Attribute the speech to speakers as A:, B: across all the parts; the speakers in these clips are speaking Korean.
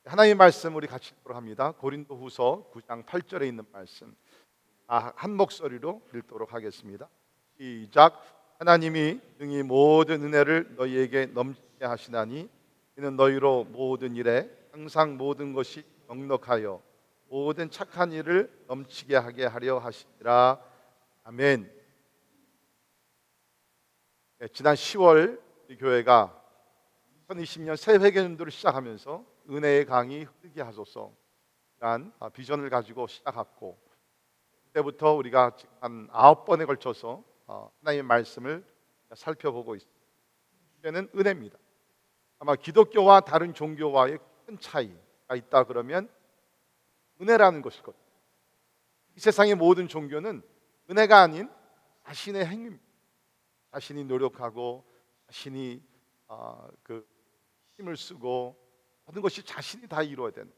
A: 하나님의 말씀 우리 같이 읽도록 합니다. 고린도후서 9장 8절에 있는 말씀 한 목소리로 읽도록 하겠습니다. 시작. 하나님이 능히 모든 은혜를 너희에게 넘치게 하시나니 이는 너희로 모든 일에 항상 모든 것이 넉넉하여 모든 착한 일을 넘치게 하게 하려 하시니라. 아멘. 지난 10월 우리 교회가 2020년 새 회개연도를 시작하면서 은혜의 강이 흐르게 하소서라는 비전을 가지고 시작했고, 그때부터 우리가 한 9번에 걸쳐서 하나님의 말씀을 살펴보고 있습니다. 주제는 은혜입니다. 아마 기독교와 다른 종교와의 큰 차이가 있다 그러면 은혜라는 것일 겁니다. 이 세상의 모든 종교는 은혜가 아닌 자신의 행위입니다. 자신이 노력하고 자신이 힘을 쓰고 모든 것이 자신이 다 이루어야 되는.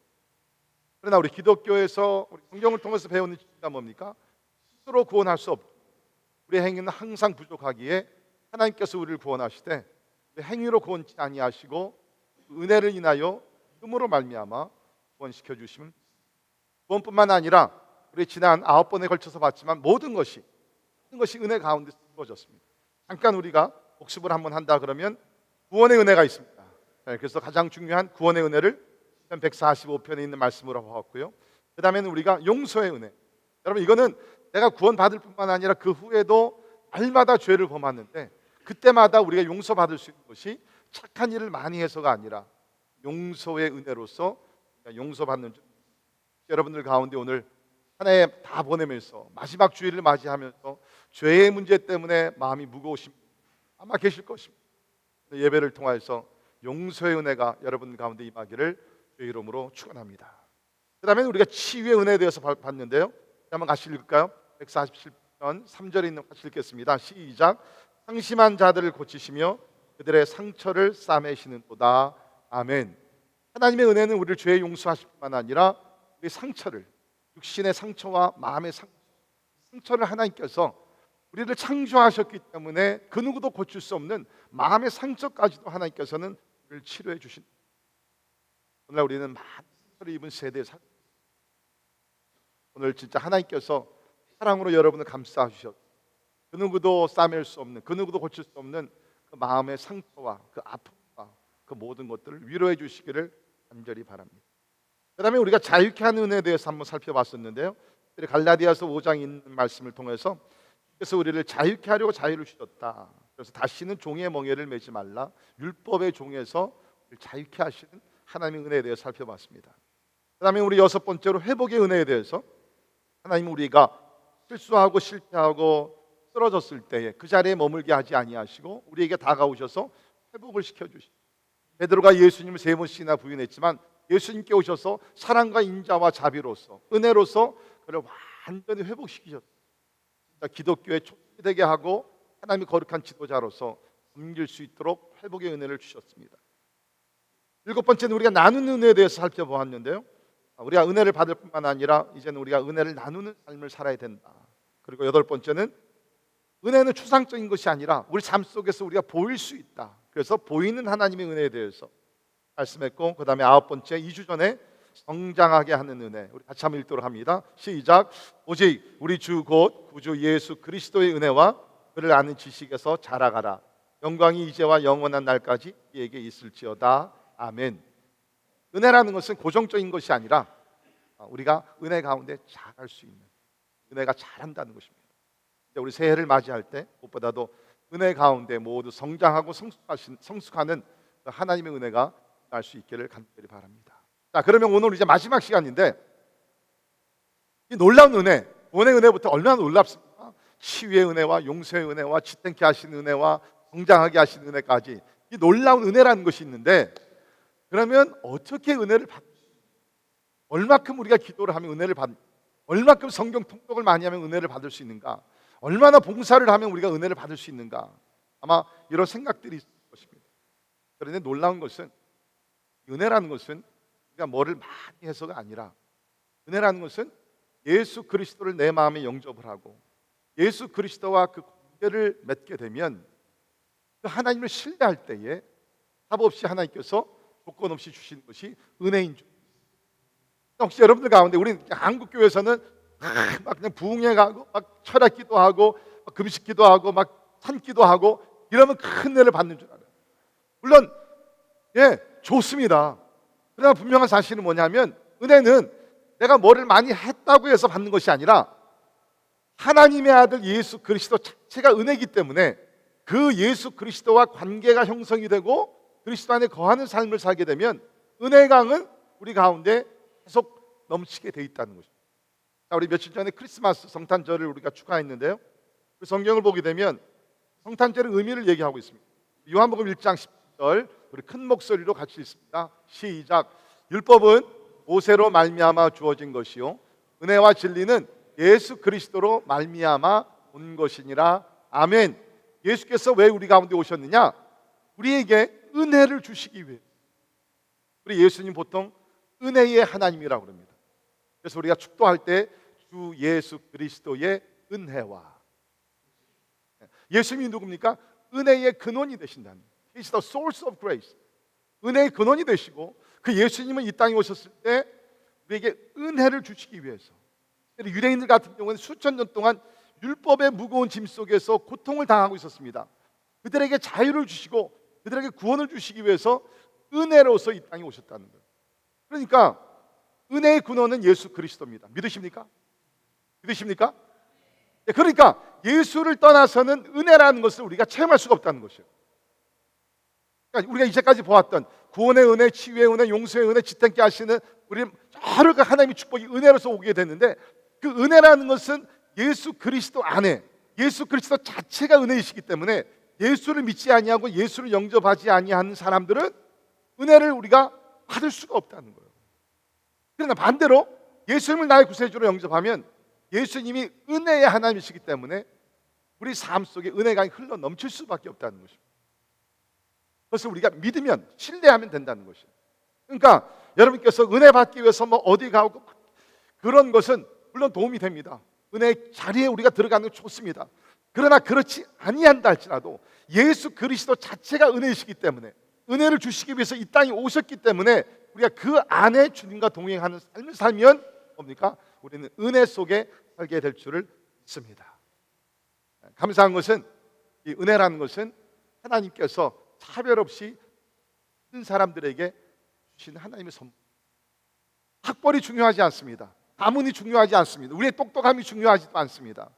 A: 그러나 우리 기독교에서 우리 성경을 통해서 배우는 진리가 뭡니까? 스스로 구원할 수 없고 우리의 행위는 항상 부족하기에 하나님께서 우리를 구원하시되 우리 행위로 구원치 아니하시고 은혜를 인하여 힘으로 말미암아 구원시켜 주시면, 구원뿐만 아니라 우리 지난 9번에 걸쳐서 봤지만 모든 것이 은혜 가운데 이루어졌습니다. 잠깐 우리가 복습을 한번 한다 그러면 구원의 은혜가 있습니다. 그래서 가장 중요한 구원의 은혜를 145편에 있는 말씀으로 보았고요. 그 다음에는 우리가 용서의 은혜. 여러분, 이거는 내가 구원받을 뿐만 아니라 그 후에도 날마다 죄를 범하는데 그때마다 우리가 용서받을 수 있는 것이 착한 일을 많이 해서가 아니라 용서의 은혜로서 용서받는 줄. 여러분들 가운데 오늘 한 해 다 보내면서 마지막 주일을 맞이하면서 죄의 문제 때문에 마음이 무거우신 분 아마 계실 것입니다. 예배를 통해서 용서의 은혜가 여러분 가운데 임하기를 주의 이름으로 축원합니다. 그 다음에 우리가 치유의 은혜에 대해서 봤는데요. 한번 같이 읽을까요? 147편 3절에 있는 같이 읽겠습니다. 시작. 상심한 자들을 고치시며 그들의 상처를 싸매시는도다. 아멘. 하나님의 은혜는 우리를 죄의 용서하실 뿐만 아니라 우리 상처를, 육신의 상처와 마음의 상처를 하나님께서 우리를 창조하셨기 때문에 그 누구도 고칠 수 없는 마음의 상처까지도 하나님께서는 우리를 치료해 주신. 오늘 우리는 많은 상처를 입은 세대에 살고 있습니다. 오늘 진짜 하나님께서 사랑으로 여러분을 감싸 주셨고 그 누구도 싸맬 수 없는, 그 누구도 고칠 수 없는 그 마음의 상처와 그 아픔과 그 모든 것들을 위로해 주시기를 간절히 바랍니다. 그 다음에 우리가 자유케 하는 은혜에 대해서 한번 살펴봤었는데요. 갈라디아서 5장 있는 말씀을 통해서 그래서 우리를 자유케 하려고 자유를 주셨다. 그래서 다시는 종의 멍에를 매지 말라. 율법의 종에서 자유케 하시는 하나님의 은혜에 대해서 살펴봤습니다. 그 다음에 우리 6번째로 회복의 은혜에 대해서 하나님은 우리가 실수하고 실패하고 쓰러졌을 때에 그 자리에 머물게 하지 아니하시고 우리에게 다가오셔서 회복을 시켜주시고, 베드로가 예수님을 3번씩이나 부인했지만 예수님께 오셔서 사랑과 인자와 자비로서 은혜로서 그를 완전히 회복시키셨습니다. 기독교의 촉이 되게 하고 하나님의 거룩한 지도자로서 섬길 수 있도록 회복의 은혜를 주셨습니다. 7번째는 우리가 나누는 은혜에 대해서 살펴보았는데요. 우리가 은혜를 받을 뿐만 아니라 이제는 우리가 은혜를 나누는 삶을 살아야 된다. 그리고 8번째는 은혜는 추상적인 것이 아니라 우리 삶 속에서 우리가 보일 수 있다. 그래서 보이는 하나님의 은혜에 대해서 말씀했고, 그 다음에 9번째 2주 전에 성장하게 하는 은혜, 우리 같이 한번 읽도록 합니다. 시작. 오직 우리 주 곧 구주 예수 그리스도의 은혜와 그를 아는 지식에서 자라가라. 영광이 이제와 영원한 날까지 그에게 있을지어다. 아멘. 은혜라는 것은 고정적인 것이 아니라 우리가 은혜 가운데 자랄 수 있는, 은혜가 자란다는 것입니다. 우리 새해를 맞이할 때 무엇보다도 은혜 가운데 모두 성장하고 성숙하는 하나님의 은혜가 날 수 있기를 간절히 바랍니다. 자, 그러면 오늘 이제 마지막 시간인데 이 놀라운 은혜, 구원의 은혜부터 얼마나 놀랍습니까? 치유의 은혜와 용서의 은혜와 지탱케 하시는 은혜와 성장하게 하시는 은혜까지 이 놀라운 은혜라는 것이 있는데, 그러면 어떻게 은혜를 얼마큼 우리가 기도를 하면 은혜를 얼마큼 성경 통독을 많이 하면 은혜를 받을 수 있는가? 얼마나 봉사를 하면 우리가 은혜를 받을 수 있는가? 아마 이런 생각들이 있을 것입니다. 그런데 놀라운 것은 은혜라는 것은 우리가 뭐를 많이 해서가 아니라 은혜라는 것은 예수 그리스도를 내 마음에 영접을 하고 예수 그리스도와 그 관계를 맺게 되면 그 하나님을 신뢰할 때에 답 없이 하나님께서 조건 없이 주시는 것이 은혜인 줄. 혹시 여러분들 가운데 우리 한국 교회에서는 막 그냥 부흥회 가고 막 철학기도 하고 막 금식기도 하고 막 산기도 하고 이러면 큰 은혜를 받는 줄 알아요. 물론 좋습니다. 그러나 분명한 사실은 뭐냐면 은혜는 내가 뭐를 많이 했다고 해서 받는 것이 아니라 하나님의 아들 예수 그리스도 자체가 은혜이기 때문에 그 예수 그리스도와 관계가 형성이 되고 그리스도 안에 거하는 삶을 살게 되면 은혜의 강은 우리 가운데 계속 넘치게 돼 있다는 것입니다. 자, 우리 며칠 전에 크리스마스 성탄절을 우리가 축하했는데요. 그 성경을 보게 되면 성탄절의 의미를 얘기하고 있습니다. 요한복음 1장 10절 우리 큰 목소리로 같이 읽습니다. 시작. 율법은 모세로 말미암아 주어진 것이요 은혜와 진리는 예수 그리스도로 말미암아 온 것이니라. 아멘. 예수께서 왜 우리 가운데 오셨느냐? 우리에게 은혜를 주시기 위해. 우리 예수님 보통 은혜의 하나님이라고 합니다. 그래서 우리가 축도할 때 주 예수 그리스도의 은혜와, 예수님이 누굽니까? 은혜의 근원이 되신다는, He's the source of grace. 은혜의 근원이 되시고 그 예수님은 이 땅에 오셨을 때 우리에게 은혜를 주시기 위해서. 유대인들 같은 경우는 수천 년 동안 율법의 무거운 짐 속에서 고통을 당하고 있었습니다. 그들에게 자유를 주시고 그들에게 구원을 주시기 위해서 은혜로서 이 땅에 오셨다는 거예요. 그러니까 은혜의 근원은 예수 그리스도입니다. 믿으십니까? 믿으십니까? 그러니까 예수를 떠나서는 은혜라는 것을 우리가 체험할 수가 없다는 것이에요. 그러니까 우리가 이제까지 보았던 구원의 은혜, 치유의 은혜, 용서의 은혜, 지탱케 하시는 우리 여러 그 하나님의 축복이 은혜로서 오게 됐는데 그 은혜라는 것은 예수 그리스도 안에 예수 그리스도 자체가 은혜이시기 때문에 예수를 믿지 아니하고 예수를 영접하지 아니하는 사람들은 은혜를 우리가 받을 수가 없다는 거예요. 그러나 반대로 예수님을 나의 구세주로 영접하면 예수님이 은혜의 하나님이시기 때문에 우리 삶 속에 은혜가 흘러 넘칠 수밖에 없다는 것입니다. 그것을 우리가 믿으면 신뢰하면 된다는 것이에요. 그러니까 여러분께서 은혜 받기 위해서 뭐 어디 가고 그런 것은 물론 도움이 됩니다. 은혜의 자리에 우리가 들어가는 게 좋습니다. 그러나 그렇지 아니한다 할지라도 예수 그리스도 자체가 은혜이시기 때문에 은혜를 주시기 위해서 이 땅에 오셨기 때문에 우리가 그 안에 주님과 동행하는 삶을 살면 뭡니까? 우리는 은혜 속에 살게 될 줄을 믿습니다. 감사한 것은 이 은혜라는 것은 하나님께서 차별 없이 모든 사람들에게 주신 하나님의 선물. 학벌이 중요하지 않습니다. 가문이 중요하지 않습니다. 우리의 똑똑함이 중요하지도 않습니다.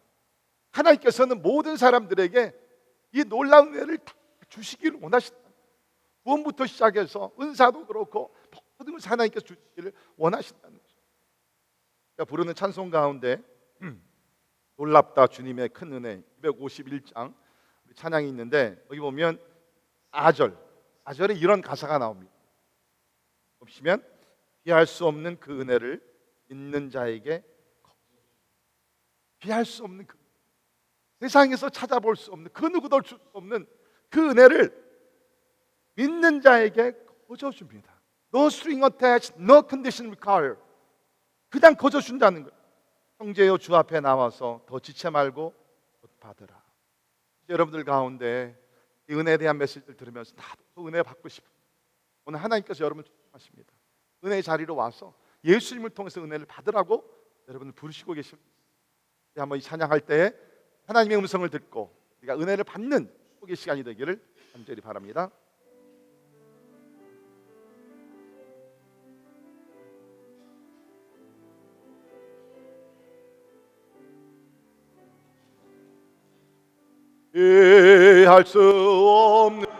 A: 하나님께서는 모든 사람들에게 이 놀라운 은혜를 다 주시기를 원하신다. 구원부터 시작해서 은사도 그렇고 모든 것을 하나님께서 주시기를 원하신다는 거죠. 제가 부르는 찬송 가운데 놀랍다 주님의 큰 은혜 251장 찬양이 있는데 여기 보면 4절에 이런 가사가 나옵니다. 보시면 비할 수 없는 그 은혜를 믿는 자에게, 비할 수 없는 그 세상에서 찾아볼 수 없는 그 누구도 줄 수 없는 그 은혜를 믿는 자에게 거저 줍니다. No string attached, no condition required. 그냥 거저 준다는 거예요. 형제여 주 앞에 나와서 더 지체 말고 받으라. 여러분들 가운데 이 은혜에 대한 메시지를 들으면서 나도 은혜 받고 싶어요. 오늘 하나님께서 여러분을 축복하십니다. 은혜의 자리로 와서 예수님을 통해서 은혜를 받으라고 여러분을 부르시고 계십니다. 한번 이 찬양할 때 하나님의 음성을 듣고 우리가 은혜를 받는 축복의 시간이 되기를 간절히 바랍니다. 이해할 수 없는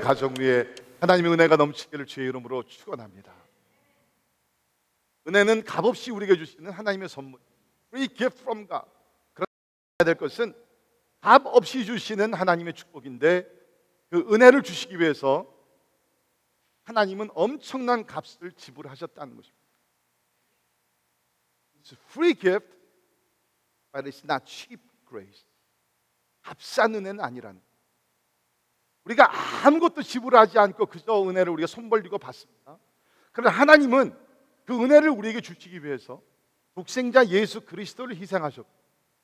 A: 가정 위에 하나님의 은혜가 넘치기를 주의 이름으로 축원합니다. 은혜는 값없이 우리에게 주시는 하나님의 선물, free gift from God. 그러나 해야 될 것은 값없이 주시는 하나님의 축복인데, 그 은혜를 주시기 위해서 하나님은 엄청난 값을 지불하셨다는 것입니다. It's a free gift, but it's not cheap grace. 값싼 은혜는 아니라는. 우리가 아무것도 지불하지 않고 그저 은혜를 우리가 손 벌리고 받습니다. 그러나 하나님은 그 은혜를 우리에게 주시기 위해서 독생자 예수 그리스도를 희생하셨고,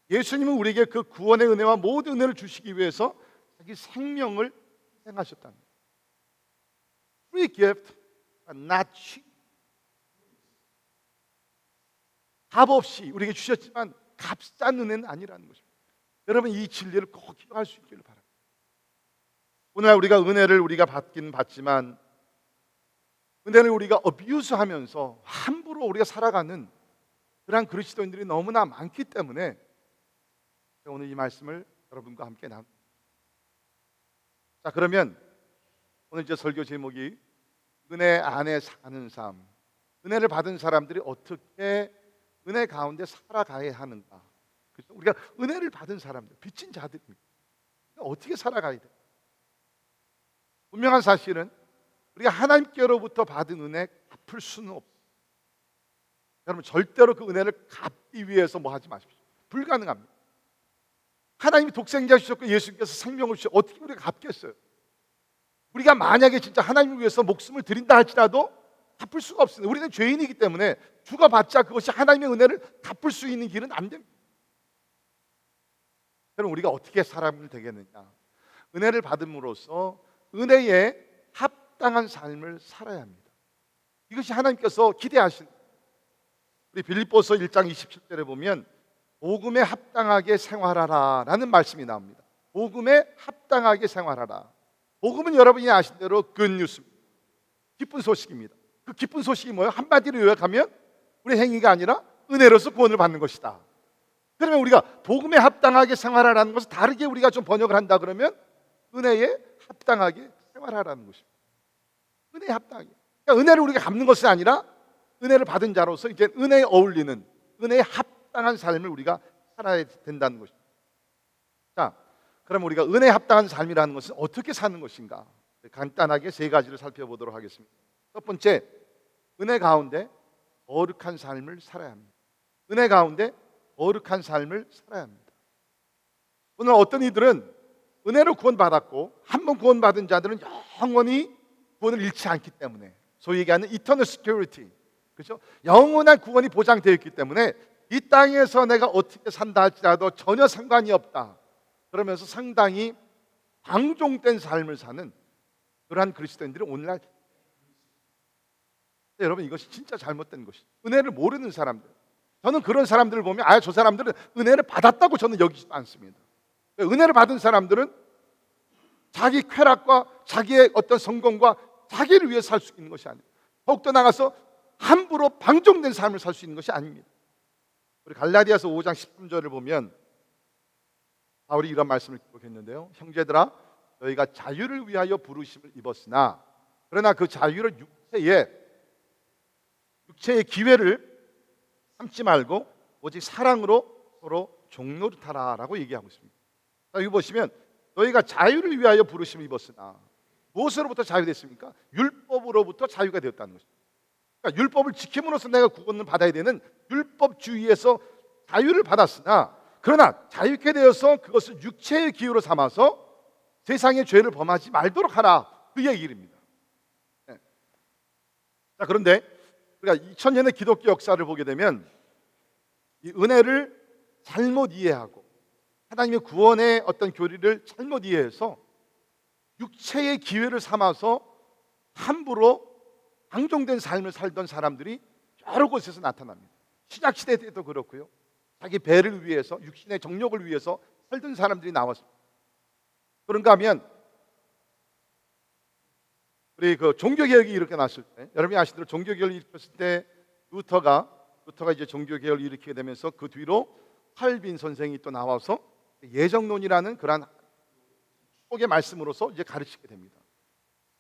A: 예수님은 우리에게 그 구원의 은혜와 모든 은혜를 주시기 위해서 자기 생명을 희생하셨다는 거예요. Free gift, but not cheap. 값 없이 우리에게 주셨지만 값싼 은혜는 아니라는 것입니다. 여러분, 이 진리를 꼭 기억할 수 있기를 바랍니다. 오늘날 우리가 은혜를 우리가 받긴 받지만 은혜를 우리가 어뷰스하면서 함부로 우리가 살아가는 그러한 그리스도인들이 너무나 많기 때문에 오늘 이 말씀을 여러분과 함께 나눕니다. 자, 그러면 오늘 이제 설교 제목이 은혜 안에 사는 삶, 은혜를 받은 사람들이 어떻게 은혜 가운데 살아가야 하는가. 그렇죠? 우리가 은혜를 받은 사람들, 빚진 자들입니다. 어떻게 살아가야 돼? 분명한 사실은 우리가 하나님께로부터 받은 은혜 갚을 수는 없어요. 여러분, 절대로 그 은혜를 갚기 위해서 뭐 하지 마십시오. 불가능합니다. 하나님이 독생자 주셨고 예수님께서 생명을 주셨고 어떻게 우리가 갚겠어요? 우리가 만약에 진짜 하나님을 위해서 목숨을 드린다 할지라도 갚을 수가 없습니다. 우리는 죄인이기 때문에 죽어봤자 그것이 하나님의 은혜를 갚을 수 있는 길은 안 됩니다. 그럼 우리가 어떻게 사람이 되겠느냐? 은혜를 받음으로써 은혜에 합당한 삶을 살아야 합니다. 이것이 하나님께서 기대하시는. 우리 빌립보서 1장 27절에 보면 복음에 합당하게 생활하라 라는 말씀이 나옵니다. 복음에 합당하게 생활하라. 복음은 여러분이 아신 대로 굿뉴스입니다. 기쁜 소식입니다. 그 기쁜 소식이 뭐예요? 한마디로 요약하면 우리 행위가 아니라 은혜로서 구원을 받는 것이다. 그러면 우리가 복음에 합당하게 생활하라는 것을 다르게 우리가 좀 번역을 한다 그러면 은혜에 합당하게 생활하라는 것입니다. 은혜에 합당하게. 그러니까 은혜를 우리가 갚는 것이 아니라 은혜를 받은 자로서 이제 은혜에 어울리는, 은혜에 합당한 삶을 우리가 살아야 된다는 것입니다. 자, 그럼 우리가 은혜에 합당한 삶이라는 것은 어떻게 사는 것인가? 간단하게 세 가지를 살펴보도록 하겠습니다. 첫 번째, 은혜 가운데 거룩한 삶을 살아야 합니다. 은혜 가운데 거룩한 삶을 살아야 합니다. 오늘 어떤 이들은 은혜로 구원받았고 한 번 구원받은 자들은 영원히 구원을 잃지 않기 때문에 소위 얘기하는 eternal security, 그렇죠? 영원한 구원이 보장되어 있기 때문에 이 땅에서 내가 어떻게 산다 할지라도 전혀 상관이 없다 그러면서 상당히 방종된 삶을 사는 그러한 그리스도인들이 오늘날, 여러분, 이것이 진짜 잘못된 것이죠. 은혜를 모르는 사람들, 저는 그런 사람들을 보면 저 사람들은 은혜를 받았다고 저는 여기지도 않습니다. 은혜를 받은 사람들은 자기 쾌락과 자기의 어떤 성공과 자기를 위해 살 수 있는 것이 아니에요. 더욱더 나가서 함부로 방종된 삶을 살 수 있는 것이 아닙니다. 우리 갈라디아서 5장 13절을 보면 바울이 이런 말씀을 기록했는데요. 형제들아, 너희가 자유를 위하여 부르심을 입었으나 그러나 그 자유를 육체의 기회를 삼지 말고 오직 사랑으로 서로 종노릇하라라고 얘기하고 있습니다. 자, 여기 보시면 너희가 자유를 위하여 부르심을 입었으나 무엇으로부터 자유됐습니까? 율법으로부터 자유가 되었다는 것입니다. 그러니까 율법을 지킴으로써 내가 구원을 받아야 되는 율법주의에서 자유를 받았으나 그러나 자유케 되어서 그것을 육체의 기회로 삼아서 세상의 죄를 범하지 말도록 하라, 그 얘기입니다. 네. 자, 그런데 우리가 2000년의 기독교 역사를 보게 되면 이 은혜를 잘못 이해하고 하나님의 구원의 어떤 교리를 잘못 이해해서 육체의 기회를 삼아서 함부로 방종된 삶을 살던 사람들이 여러 곳에서 나타납니다. 신약시대 때도 그렇고요. 자기 배를 위해서, 육신의 정욕을 위해서 살던 사람들이 나왔습니다. 그런가 하면 우리 그 종교개혁이 이렇게 났을 때, 여러분이 아시는 대로 종교개혁을 일으켰을 때 루터가 이제 종교개혁을 일으키게 되면서 그 뒤로 칼빈 선생이 또 나와서 예정론이라는 그러한 축복의 말씀으로서 이제 가르치게 됩니다.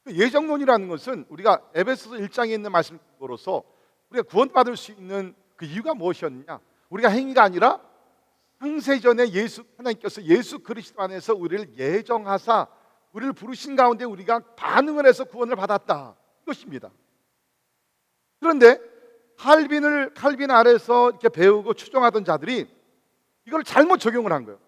A: 그 예정론이라는 것은 우리가 에베소서 1장에 있는 말씀으로서 우리가 구원받을 수 있는 그 이유가 무엇이었느냐? 우리가 행위가 아니라 창세전에 하나님께서 예수 그리스도 안에서 우리를 예정하사 우리를 부르신 가운데 우리가 반응을 해서 구원을 받았다, 이것입니다. 그런데 칼빈 아래서 이렇게 배우고 추종하던 자들이 이걸 잘못 적용을 한 거예요.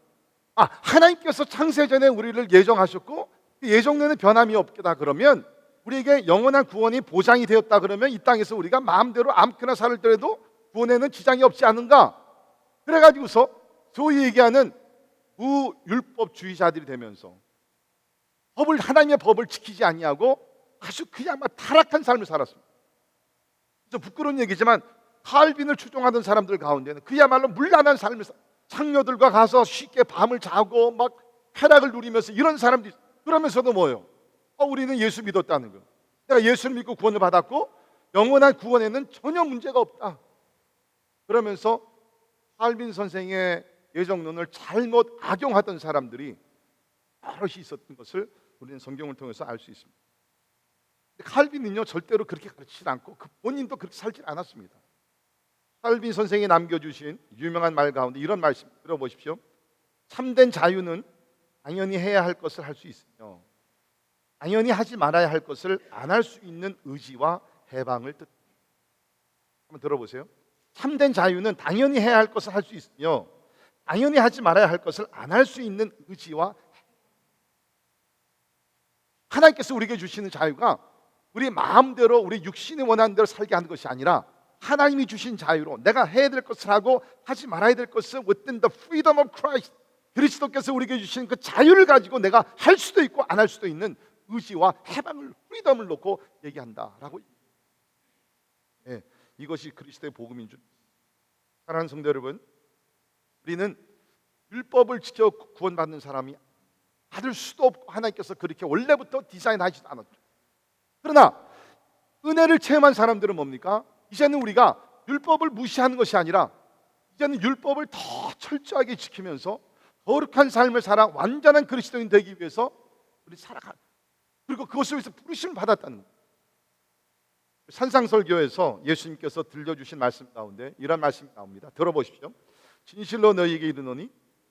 A: 하나님께서 창세전에 우리를 예정하셨고 그 예정론에 변함이 없다 그러면 우리에게 영원한 구원이 보장이 되었다 그러면 이 땅에서 우리가 마음대로 아무렇게나 살더라도 구원에는 지장이 없지 않은가? 그래가지고서 소위 얘기하는 무율법주의자들이 되면서 하나님의 법을 지키지 아니하고 아주 그야말로 타락한 삶을 살았습니다. 좀 부끄러운 얘기지만 칼빈을 추종하던 사람들 가운데는 그야말로 문란한 삶을 창녀들과 가서 쉽게 밤을 자고 막 쾌락을 누리면서 이런 사람들이, 그러면서도 뭐예요? 우리는 예수 믿었다는 거예요. 내가 예수를 믿고 구원을 받았고 영원한 구원에는 전혀 문제가 없다. 그러면서 칼빈 선생의 예정론을 잘못 악용하던 사람들이 여럿이 있었던 것을 우리는 성경을 통해서 알 수 있습니다. 칼빈은요 절대로 그렇게 가르치지 않고 그 본인도 그렇게 살지 않았습니다. 칼빈 선생이 남겨주신 유명한 말 가운데 이런 말씀 들어보십시오. 참된 자유는 당연히 해야 할 것을 할 수 있으며 당연히 하지 말아야 할 것을 안 할 수 있는 의지와 해방을 뜻합니다. 한번 들어보세요. 참된 자유는 당연히 해야 할 것을 할 수 있으며 당연히 하지 말아야 할 것을 안 할 수 있는 의지와, 하나님께서 우리에게 주시는 자유가 우리 마음대로 우리 육신이 원하는 대로 살게 하는 것이 아니라 하나님이 주신 자유로 내가 해야 될 것을 하고 하지 말아야 될 것을 within the freedom of Christ, 그리스도께서 우리에게 주신 그 자유를 가지고 내가 할 수도 있고 안 할 수도 있는 의지와 해방을, 프리덤을 놓고 얘기한다라고. 이것이 그리스도의 복음인 줄. 사랑하는 성도 여러분, 우리는 율법을 지켜 구원받는 사람이 받을 수도 없고 하나님께서 그렇게 원래부터 디자인하지도 않았죠. 그러나 은혜를 체험한 사람들은 뭡니까? 이제는 우리가 율법을 무시하는 것이 아니라 이제는 율법을 더 철저하게 지키면서 거룩한 삶을 살아 완전한 그리스도인 되기 위해서 우리 살아가, 그리고 그것을 위해서 부르심을 받았다는 거예요. 산상설교에서 예수님께서 들려주신 말씀 가운데 이런 말씀이 나옵니다. 들어보십시오. 진실로 너희에게 이르노니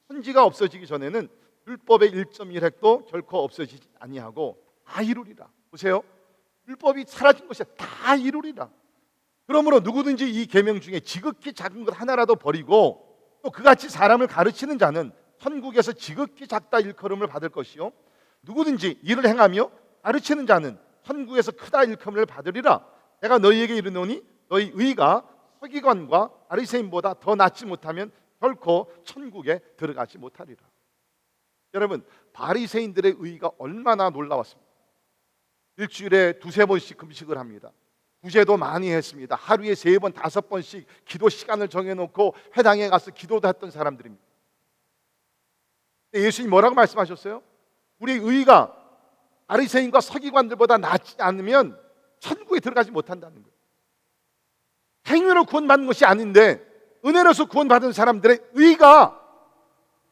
A: 천지가 없어지기 전에는 율법의 1.1획도 결코 없어지지 아니하고 다 이루리라. 보세요. 율법이 사라진 것이 다 이루리라. 그러므로 누구든지 이 계명 중에 지극히 작은 것 하나라도 버리고 또 그같이 사람을 가르치는 자는 천국에서 지극히 작다 일컬음을 받을 것이요 누구든지 이를 행하며 가르치는 자는 천국에서 크다 일컬음을 받으리라. 내가 너희에게 이르노니 너희 의가 서기관과 바리새인보다 더 낫지 못하면 결코 천국에 들어가지 못하리라. 여러분, 바리새인들의 의가 얼마나 놀라웠습니까? 일주일에 2-3번씩 금식을 합니다. 구제도 많이 했습니다. 하루에 3번, 5번씩 기도 시간을 정해놓고 회당에 가서 기도도 했던 사람들입니다. 예수님 뭐라고 말씀하셨어요? 우리 의가 바리새인과 서기관들보다 낫지 않으면 천국에 들어가지 못한다는 거예요. 행위로 구원받는 것이 아닌데 은혜로서 구원받은 사람들의 의가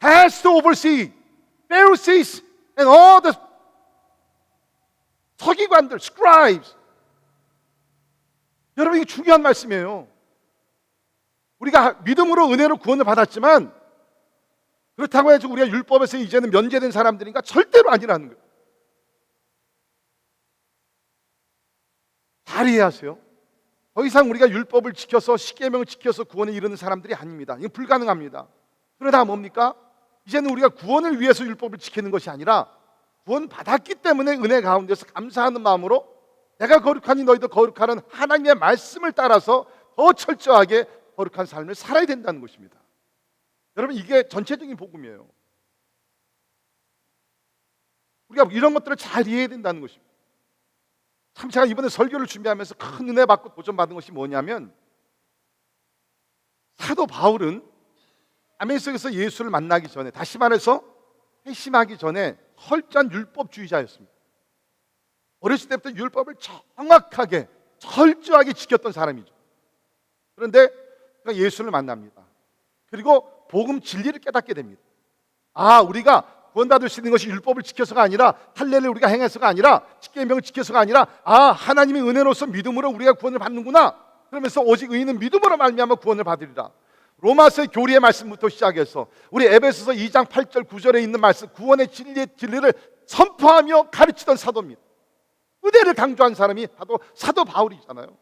A: has to oversee Pharisees and all the 서기관들, scribes. 여러분, 이게 중요한 말씀이에요. 우리가 믿음으로 은혜로 구원을 받았지만 그렇다고 해서 우리가 율법에서 이제는 면제된 사람들인가? 절대로 아니라는 거예요. 잘 이해하세요. 더 이상 우리가 율법을 지켜서 십계명을 지켜서 구원에 이르는 사람들이 아닙니다. 이건 불가능합니다. 그러다 뭡니까? 이제는 우리가 구원을 위해서 율법을 지키는 것이 아니라 구원 받았기 때문에 은혜 가운데서 감사하는 마음으로 내가 거룩하니 너희도 거룩하는 하나님의 말씀을 따라서 더 철저하게 거룩한 삶을 살아야 된다는 것입니다. 여러분, 이게 전체적인 복음이에요. 우리가 이런 것들을 잘 이해해야 된다는 것입니다. 참 제가 이번에 설교를 준비하면서 큰 은혜 받고 도전받은 것이 뭐냐면, 사도 바울은 다메섹에서 예수를 만나기 전에, 다시 말해서 회심하기 전에 헐전 율법주의자였습니다. 어렸을 때부터 율법을 정확하게 철저하게 지켰던 사람이죠. 그런데 예수를 만납니다. 그리고 복음 진리를 깨닫게 됩니다. 우리가 구원받을 수 있는 것이 율법을 지켜서가 아니라, 할례를 우리가 행해서가 아니라, 십계명을 지켜서가 아니라, 하나님의 은혜로서 믿음으로 우리가 구원을 받는구나. 그러면서 오직 의인은 믿음으로 말미암아 구원을 받으리라. 로마서의 교리의 말씀부터 시작해서 우리 에베소서 2장 8절 9절에 있는 말씀, 구원의 진리를 선포하며 가르치던 사도입니다. 은혜를 강조한 사람이 바로 사도 바울이잖아요.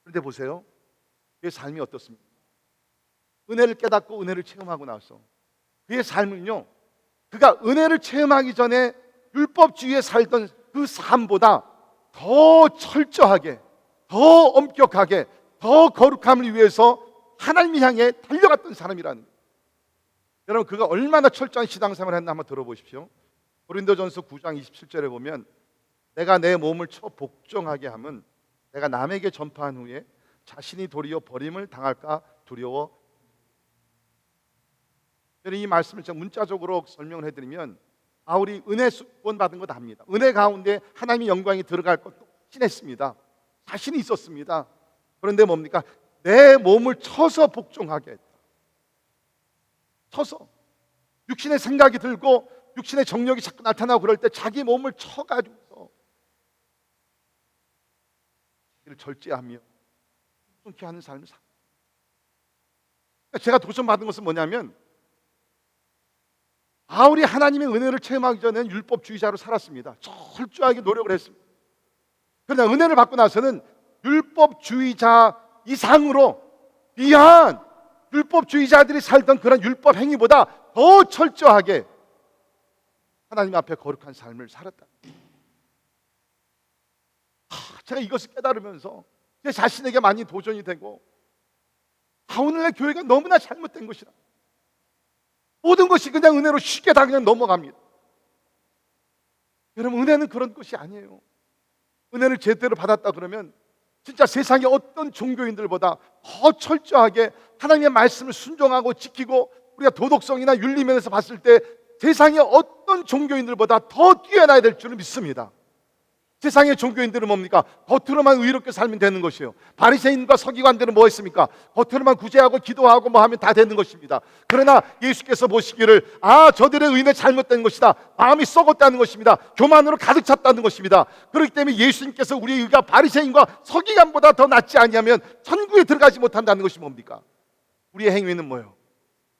A: 그런데 보세요, 그의 삶이 어떻습니까? 은혜를 깨닫고 은혜를 체험하고 나서 그의 삶은요, 그가 은혜를 체험하기 전에 율법주의에 살던 그 삶보다 더 철저하게, 더 엄격하게, 더 거룩함을 위해서 하나님을 향해 달려갔던 사람이라는 거예요. 여러분, 그가 얼마나 철저한 신앙생활을 했나 한번 들어보십시오. 고린도전서 9장 27절에 보면, 내가 내 몸을 쳐 복종하게 함은 내가 남에게 전파한 후에 자신이 도리어 버림을 당할까 두려워. 이 말씀을 제가 문자적으로 설명을 해드리면, 바울이 은혜 구원 받은 것 압니다. 은혜 가운데 하나님의 영광이 들어갈 것도 확신했습니다. 자신이 있었습니다. 그런데 뭡니까? 내 몸을 쳐서 복종하게 했다. 쳐서. 육신의 생각이 들고 육신의 정력이 자꾸 나타나고 그럴 때 자기 몸을 쳐가지고서 이를 절제하며 순종케 하는 삶을 삽니다. 제가 도전받은 것은 뭐냐면, 바울이 하나님의 은혜를 체험하기 전에는 율법주의자로 살았습니다. 철저하게 노력을 했습니다. 그러나 은혜를 받고 나서는 율법주의자 이상으로 비한 율법주의자들이 살던 그런 율법 행위보다 더 철저하게 하나님 앞에 거룩한 삶을 살았다. 제가 이것을 깨달으면서 제 자신에게 많이 도전이 되고, 오늘날 교회가 너무나 잘못된 것이다. 모든 것이 그냥 은혜로 쉽게 다 그냥 넘어갑니다. 여러분, 은혜는 그런 것이 아니에요. 은혜를 제대로 받았다 그러면 진짜 세상의 어떤 종교인들보다 더 철저하게 하나님의 말씀을 순종하고 지키고, 우리가 도덕성이나 윤리면에서 봤을 때 세상의 어떤 종교인들보다 더 뛰어나야 될 줄을 믿습니다. 세상의 종교인들은 뭡니까? 겉으로만 의롭게 살면 되는 것이에요. 바리새인과 서기관들은 뭐 했습니까? 겉으로만 구제하고 기도하고 뭐 하면 다 되는 것입니다. 그러나 예수께서 보시기를, 저들의 의는 잘못된 것이다, 마음이 썩었다는 것입니다, 교만으로 가득 찼다는 것입니다. 그렇기 때문에 예수님께서 우리의 의가 바리새인과 서기관보다 더 낫지 아니하면 천국에 들어가지 못한다는 것이 뭡니까? 우리의 행위는 뭐예요?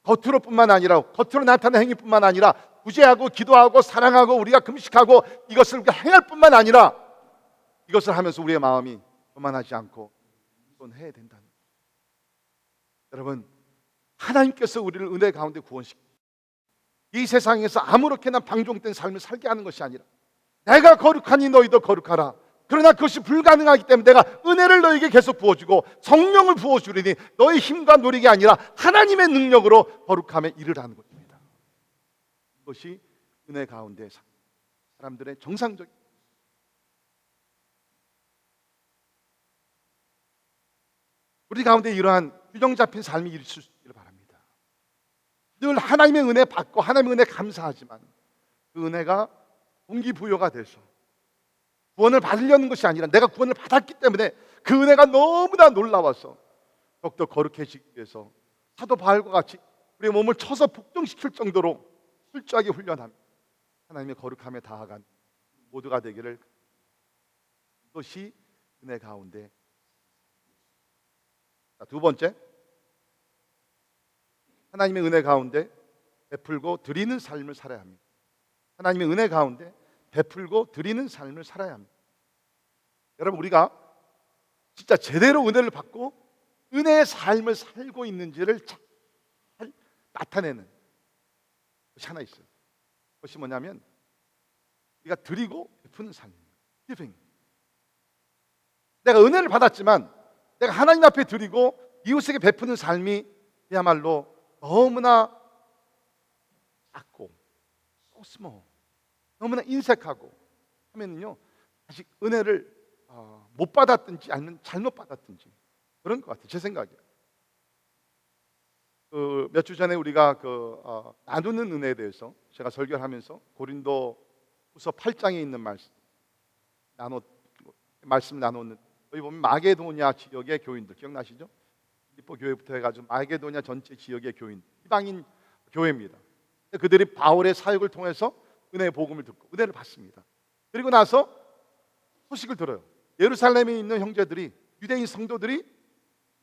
A: 겉으로뿐만 아니라, 겉으로 나타나는 행위뿐만 아니라, 구제하고 기도하고 사랑하고 우리가 금식하고 이것을 우리가 행할 뿐만 아니라, 이것을 하면서 우리의 마음이 교만하지 않고 해야 된다는 거예요. 여러분, 하나님께서 우리를 은혜 가운데 구원시키고 이 세상에서 아무렇게나 방종된 삶을 살게 하는 것이 아니라, 내가 거룩하니 너희도 거룩하라. 그러나 그것이 불가능하기 때문에 내가 은혜를 너에게 계속 부어주고 성령을 부어주리니 너의 힘과 노력이 아니라 하나님의 능력으로 거룩함에 이르라는 것입니다. 그것이 은혜 가운데 사람들의 정상적인, 우리 가운데 이러한 균형 잡힌 삶이 있을 수 있기를 바랍니다. 늘 하나님의 은혜 받고 하나님의 은혜 감사하지만 그 은혜가 동기부여가 돼서 구원을 받으려는 것이 아니라, 내가 구원을 받았기 때문에 그 은혜가 너무나 놀라워서 더욱더 거룩해지기 위해서 사도 바울과 같이 우리의 몸을 쳐서 복종시킬 정도로 철저하게 훈련하며 하나님의 거룩함에 다하간 모두가 되기를, 이것이 은혜 가운데. 두 번째, 하나님의 은혜 가운데 베풀고 드리는 삶을 살아야 합니다. 하나님의 은혜 가운데 베풀고 드리는 삶을 살아야 합니다. 여러분, 우리가 진짜 제대로 은혜를 받고 은혜의 삶을 살고 있는지를 잘 나타내는 것이 하나 있어요. 그것이 뭐냐면, 우리가 드리고 베푸는 삶입니다. 기빙. 내가 은혜를 받았지만 내가 하나님 앞에 드리고 이웃에게 베푸는 삶이 그야말로 너무나 작고 소스모, 너무나 인색하고 하면은요, 아직 은혜를 못 받았든지 아니면 잘못 받았든지 그런 것 같아요. 제 생각이에요. 몇 주 전에 우리가 나누는 은혜에 대해서 제가 설교를 하면서 고린도후서 8장에 있는 말씀 나눴는데, 여기 보면 마게도냐 지역의 교인들 기억나시죠? 빌립보 교회부터 해가지고 마게도냐 전체 지역의 교인, 이방인 교회입니다. 그들이 바울의 사역을 통해서 은혜의 복음을 듣고 은혜를 받습니다. 그리고 나서 소식을 들어요. 예루살렘에 있는 형제들이, 유대인 성도들이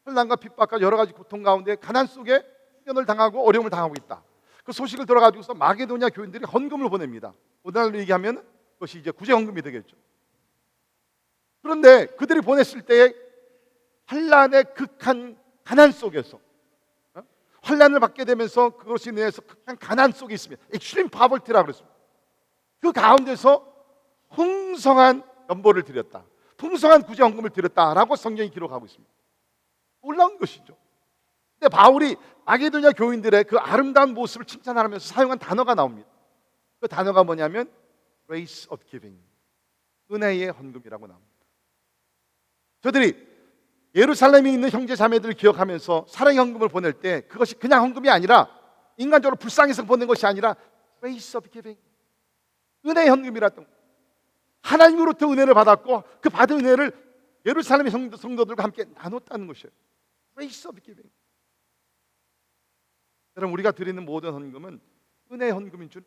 A: 혼란과 핍박과 여러 가지 고통 가운데 가난 속에 훈련을 당하고 어려움을 당하고 있다. 그 소식을 들어가지고서 마게도냐 교인들이 헌금을 보냅니다. 오늘날로 얘기하면 그것이 이제 구제 헌금이 되겠죠. 그런데 그들이 보냈을 때에 환란의 극한 가난 속에서, 환란을 받게 되면서 그것이 인해서 극한 가난 속에 있습니다. extreme poverty라고 그랬습니다. 그 가운데서 풍성한 연보를 드렸다, 풍성한 구제 헌금을 드렸다라고 성경이 기록하고 있습니다. 놀라운 것이죠. 근데 바울이 마게도냐 교인들의 그 아름다운 모습을 칭찬하면서 사용한 단어가 나옵니다. 그 단어가 뭐냐면 grace of giving, 은혜의 헌금이라고 나옵니다. 저들이 예루살렘에 있는 형제 자매들을 기억하면서 사랑의 헌금을 보낼 때 그것이 그냥 헌금이 아니라 인간적으로 불쌍해서 보낸 것이 아니라 grace of giving, 은혜의 헌금이라던, 하나님으로부터 은혜를 받았고 그 받은 은혜를 예루살렘의 성도들과 함께 나눴다는 것이에요. grace of giving. 여러분, 우리가 드리는 모든 헌금은 은혜의 헌금인 줄,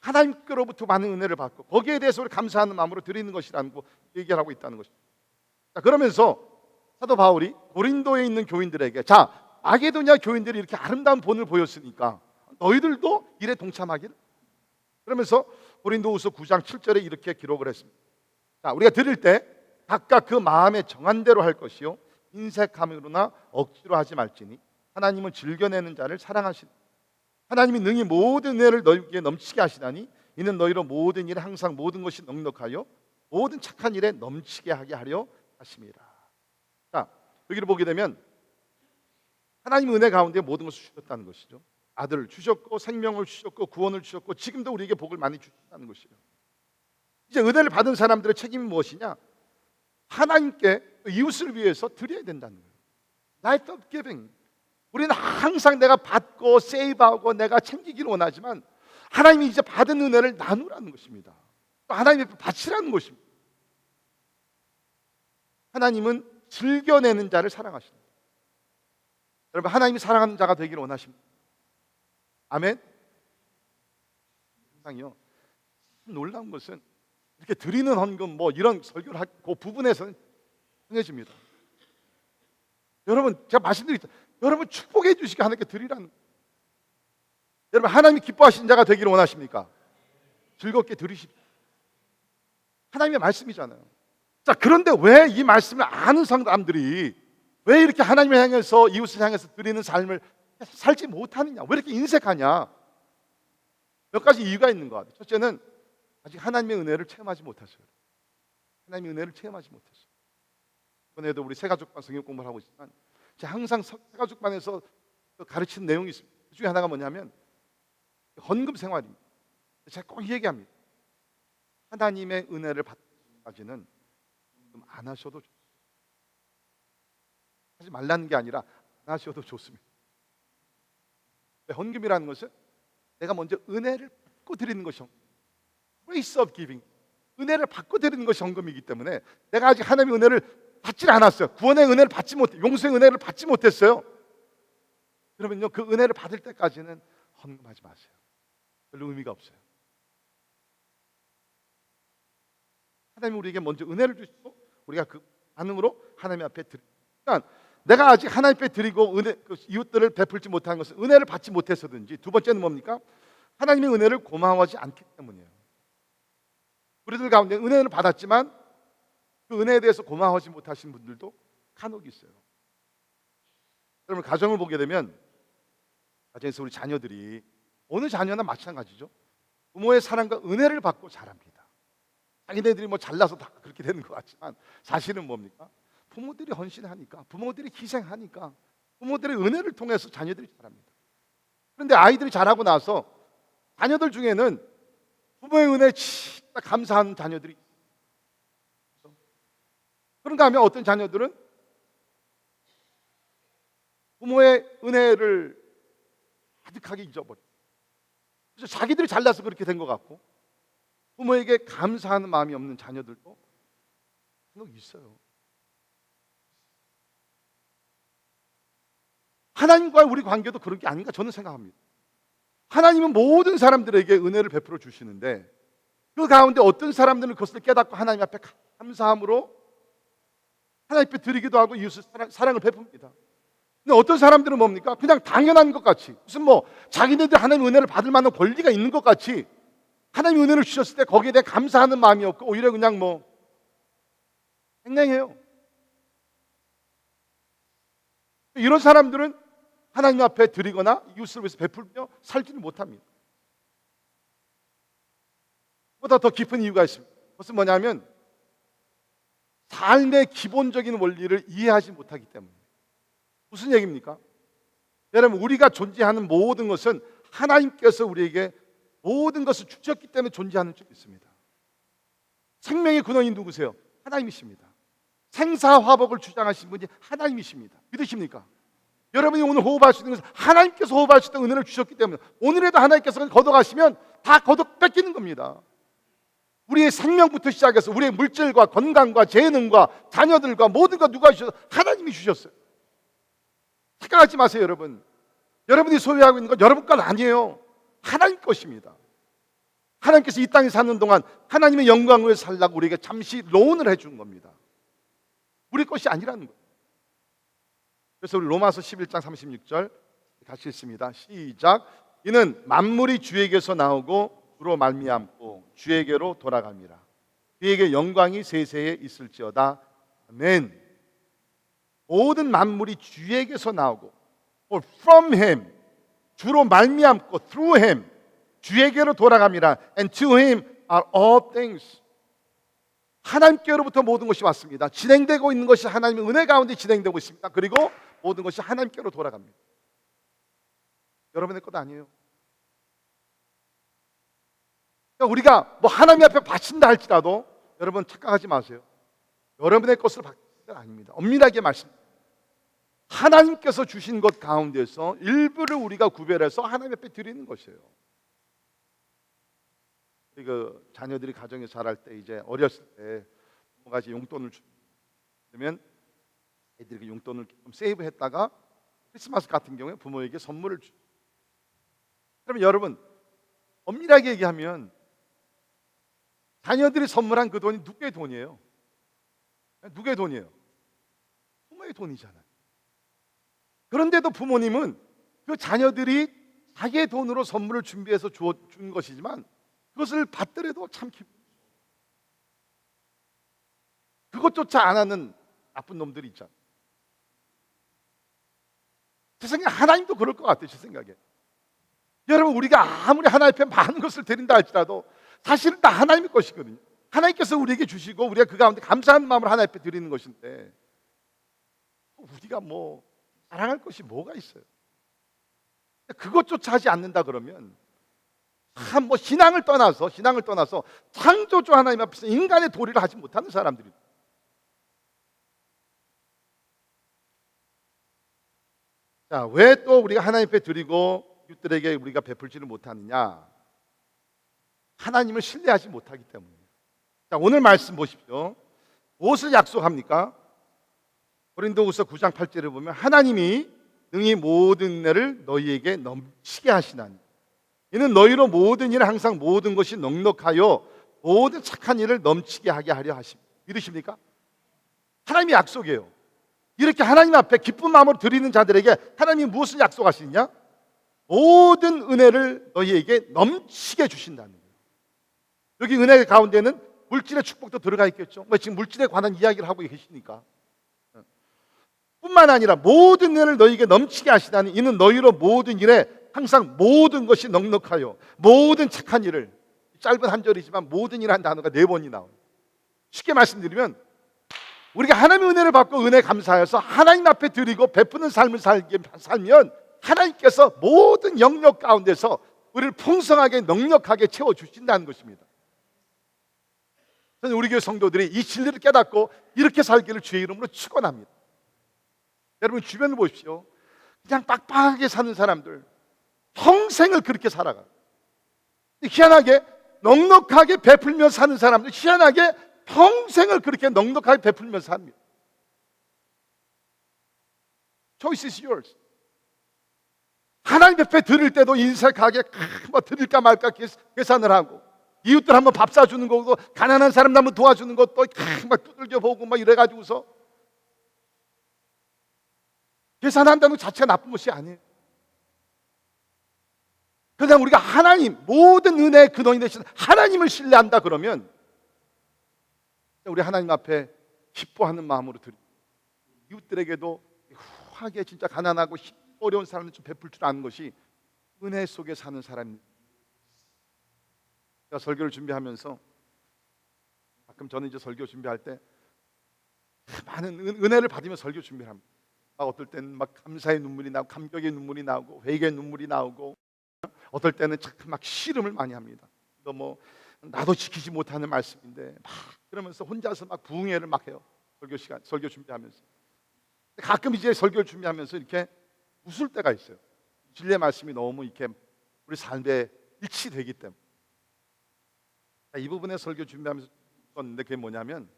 A: 하나님께로부터 많은 은혜를 받고 거기에 대해서 우리 감사하는 마음으로 드리는 것이라는 거 얘기를 하고 있다는 것입니다. 자, 그러면서 사도 바울이 고린도에 있는 교인들에게, 자, 마게도냐 교인들이 이렇게 아름다운 본을 보였으니까 너희들도 일에 동참하기를, 그러면서 고린도후서 9장 7절에 이렇게 기록을 했습니다. 자, 우리가 드릴 때 각각 그 마음에 정한 대로 할 것이요 인색함으로나 억지로 하지 말지니 하나님은 즐겨내는 자를 사랑하시니 하나님이 능히 모든 은혜를 너희에게 넘치게 하시다니 이는 너희로 모든 일에 항상 모든 것이 넉넉하여 모든 착한 일에 넘치게 하게 하려 하심이라. 자, 여기를 보게 되면 하나님의 은혜 가운데 모든 것을 주셨다는 것이죠. 아들을 주셨고 생명을 주셨고 구원을 주셨고 지금도 우리에게 복을 많이 주셨다는 것이에요. 이제 은혜를 받은 사람들의 책임이 무엇이냐? 하나님께 이웃을 위해서 드려야 된다는 거예요. Life of giving. 우리는 항상 내가 받고 세이브하고 내가 챙기기를 원하지만 하나님이 이제 받은 은혜를 나누라는 것입니다. 또 하나님 앞에 바치라는 것입니다. 하나님은 즐겨내는 자를 사랑하십니다. 여러분, 하나님이 사랑하는 자가 되기를 원하십니다. 아멘. 세상이요, 놀라운 것은 이렇게 드리는 헌금 뭐 이런 설교를 할 그 부분에서는 정해집니다. 여러분, 제가 말씀드리죠. 여러분 축복해 주시게 하나님께 드리라는. 여러분, 하나님이 기뻐하시는 자가 되기를 원하십니까? 즐겁게 드리십시오. 하나님의 말씀이잖아요. 자, 그런데 왜 이 말씀을 아는 사람들이 왜 이렇게 하나님을 향해서 이웃을 향해서 드리는 삶을 살지 못하느냐? 왜 이렇게 인색하냐? 몇 가지 이유가 있는 것 같아요. 첫째는 아직 하나님의 은혜를 체험하지 못했어요. 하나님의 은혜를 체험하지 못했어요. 이번에도 우리 새가족반 성경 공부를 하고 있지만 제가 항상 새가족반에서 가르치는 내용이 있습니다. 그 중에 하나가 뭐냐면 헌금 생활입니다. 제가 꼭 얘기합니다. 하나님의 은혜를 받기까지는 헌금 안 하셔도 좋습니다. 하지 말라는 게 아니라 안 하셔도 좋습니다. 헌금이라는 것은 내가 먼저 은혜를 받고 드리는 것이 grace of giving, 은혜를 받고 드리는 것이 헌금이기 때문에 내가 아직 하나님의 은혜를 받지 않았어요. 구원의 은혜를 받지 못해, 용서의 은혜를 받지 못했어요. 그러면요, 그 은혜를 받을 때까지는 헌금하지 마세요. 별로 의미가 없어요. 하나님이 우리에게 먼저 은혜를 주시고 우리가 그 반응으로 하나님 앞에 드리고, 그러니까 내가 아직 하나님 앞에 드리고 이웃들을 베풀지 못한 것은 은혜를 받지 못해서든지, 두 번째는 뭡니까? 하나님의 은혜를 고마워하지 않기 때문이에요. 우리들 가운데 은혜를 받았지만 그 은혜에 대해서 고마워하지 못하신 분들도 간혹 있어요. 여러분, 가정을 보게 되면 가정에서 우리 자녀들이, 어느 자녀나 마찬가지죠. 부모의 사랑과 은혜를 받고 자랍니다. 자기네들이 뭐 잘나서 다 그렇게 되는 것 같지만 사실은 뭡니까? 부모들이 헌신하니까, 부모들이 희생하니까, 부모들의 은혜를 통해서 자녀들이 자랍니다. 그런데 아이들이 자라고 나서 자녀들 중에는 부모의 은혜에 진짜 감사하는 자녀들이 있어요. 그런가 하면 어떤 자녀들은 부모의 은혜를 가득하게 잊어버려요. 그래서 자기들이 잘나서 그렇게 된 것 같고 부모에게 감사하는 마음이 없는 자녀들도 간혹 있어요. 하나님과의 우리 관계도 그런 게 아닌가 저는 생각합니다. 하나님은 모든 사람들에게 은혜를 베풀어 주시는데 그 가운데 어떤 사람들은 그것을 깨닫고 하나님 앞에 감사함으로 하나님 앞에 드리기도 하고 이웃을 사랑을 베풉니다. 근데 어떤 사람들은 뭡니까? 그냥 당연한 것 같이, 무슨 뭐 자기네들 하나님 은혜를 받을 만한 권리가 있는 것 같이 하나님 은혜를 주셨을 때 거기에 대해 감사하는 마음이 없고 오히려 그냥 뭐 행랭해요. 이런 사람들은 하나님 앞에 드리거나 이웃을 위해서 베풀며 살지는 못합니다. 보다 더 깊은 이유가 있습니다. 그것은 뭐냐면 삶의 기본적인 원리를 이해하지 못하기 때문입니다. 무슨 얘기입니까? 여러분, 우리가 존재하는 모든 것은 하나님께서 우리에게 모든 것을 주셨기 때문에 존재하는 줄 믿습니다. 생명의 근원이 누구세요? 하나님이십니다. 생사화복을 주장하신 분이 하나님이십니다. 믿으십니까? 여러분이 오늘 호흡할 수 있는 것은 하나님께서 호흡할 수 있는 은혜를 주셨기 때문에 오늘에도 하나님께서 걷어가시면 다 걷어 뺏기는 겁니다. 우리의 생명부터 시작해서 우리의 물질과 건강과 재능과 자녀들과 모든 것 누가 주셨어요? 하나님이 주셨어요. 착각하지 마세요, 여러분. 여러분이 소유하고 있는 건 여러분 것 아니에요. 하나님 것입니다. 하나님께서 이 땅에 사는 동안 하나님의 영광을 살라고 우리에게 잠시 론을 해준 겁니다. 우리 것이 아니라는 거예요. 그래서 우리 로마서 11장 36절 같이 읽습니다. 시작. 이는 만물이 주에게서 나오고 주로 말미암고 주에게로 돌아갑니다. 그에게 영광이 세세에 있을지어다. 아멘. 모든 만물이 주에게서 나오고 or from him, 주로 말미암고 through him, 주에게로 돌아갑니다. And to him are all things. 하나님께로부터 모든 것이 왔습니다. 진행되고 있는 것이 하나님의 은혜 가운데 진행되고 있습니다. 그리고 모든 것이 하나님께로 돌아갑니다. 여러분의 것 아니에요. 그러니까 우리가 뭐 하나님 앞에 바친다 할지라도 여러분 착각하지 마세요. 여러분의 것을 바치는 건 아닙니다. 엄밀하게 말씀드립니다. 하나님께서 주신 것 가운데서 일부를 우리가 구별해서 하나님 앞에 드리는 것이에요. 그 자녀들이 가정에 자랄 때 이제 어렸을 때 부모가 이제 용돈을 주면 애들이 그 용돈을 좀 세이브했다가 크리스마스 같은 경우에 부모에게 선물을 주. 그러면 여러분 엄밀하게 얘기하면 자녀들이 선물한 그 돈이 누구의 돈이에요? 누구의 돈이에요? 부모의 돈이잖아요. 그런데도 부모님은 그 자녀들이 자기의 돈으로 선물을 준비해서 준 것이지만 그것을 받더라도 참 기쁘죠. 그것조차 안 하는 나쁜 놈들이 있잖아요. 제 생각에 하나님도 그럴 것 같아요. 제 생각에. 여러분 우리가 아무리 하나님 앞에 많은 것을 드린다 할지라도 사실은 다 하나님의 것이거든요. 하나님께서 우리에게 주시고 우리가 그 가운데 감사하는 마음으로 하나님 앞에 드리는 것인데 우리가 뭐 자랑할 것이 뭐가 있어요? 그것조차 하지 않는다 그러면 참 뭐 신앙을 떠나서 창조주 하나님 앞에서 인간의 도리를 하지 못하는 사람들이. 자, 왜 또 우리가 하나님 앞에 드리고 이웃들에게 우리가 베풀지를 못하느냐? 하나님을 신뢰하지 못하기 때문입니다. 자, 오늘 말씀 보십시오. 무엇을 약속합니까? 고린도후서 9장 8절을 보면 하나님이 능히 모든 은혜를 너희에게 넘치게 하시나니 이는 너희로 모든 일을 항상 모든 것이 넉넉하여 모든 착한 일을 넘치게 하게 하려 하십니다. 믿으십니까? 하나님의 약속이에요. 이렇게 하나님 앞에 기쁜 마음으로 드리는 자들에게 하나님이 무엇을 약속하시느냐? 모든 은혜를 너희에게 넘치게 주신다는 거예요. 여기 은혜 가운데는 물질의 축복도 들어가 있겠죠. 지금 물질에 관한 이야기를 하고 계시니까. 뿐만 아니라 모든 은혜를 너희에게 넘치게 하시다니 이는 너희로 모든 일에 항상 모든 것이 넉넉하여 모든 착한 일을, 짧은 한 절이지만 모든 일이라는 단어가 4번이 나와요. 쉽게 말씀드리면 우리가 하나님의 은혜를 받고 은혜 감사해서 하나님 앞에 드리고 베푸는 삶을 살면 하나님께서 모든 영역 가운데서 우리를 풍성하게 넉넉하게 채워주신다는 것입니다. 저는 우리 교회 성도들이 이 진리를 깨닫고 이렇게 살기를 주의 이름으로 축원합니다. 여러분 주변을 보십시오. 그냥 빡빡하게 사는 사람들 평생을 그렇게 살아가. 희한하게 넉넉하게 베풀며 사는 사람들 희한하게 평생을 그렇게 넉넉하게 베풀며 삽니다. Choice is yours. 하나님 옆에 드릴 때도 인색하게 뭐 드릴까 말까 계산을 하고, 이웃들 한번 밥 사주는 거고 가난한 사람 한번 도와주는 것도 막 두들겨 보고 막 이래가지고서 계산한다는 것 자체가 나쁜 것이 아니에요. 그냥 우리가 하나님, 모든 은혜의 근원이 되신 하나님을 신뢰한다 그러면 우리 하나님 앞에 기뻐하는 마음으로 드리고, 이웃들에게도 후하게 진짜 가난하고 어려운 사람들 좀 베풀 줄 아는 것이 은혜 속에 사는 사람입니다. 제가 설교를 준비하면서 가끔 저는 이제 설교 준비할 때 많은 은혜를 받으며 설교 준비를 합니다. 막 어떨 때는 막 감사의 눈물이 나고 감격의 눈물이 나오고 회개의 눈물이 나오고, 어떨 때는 참 막 씨름을 많이 합니다. 또 뭐 나도 지키지 못하는 말씀인데 막 그러면서 혼자서 막 부흥회를 막 해요. 설교 준비하면서. 가끔 이제 설교를 준비하면서 이렇게 웃을 때가 있어요. 진리의 말씀이 너무 이렇게 우리 삶에 일치되기 때문에. 이 부분에 설교 준비하면서 웃었는데 그게 뭐냐면,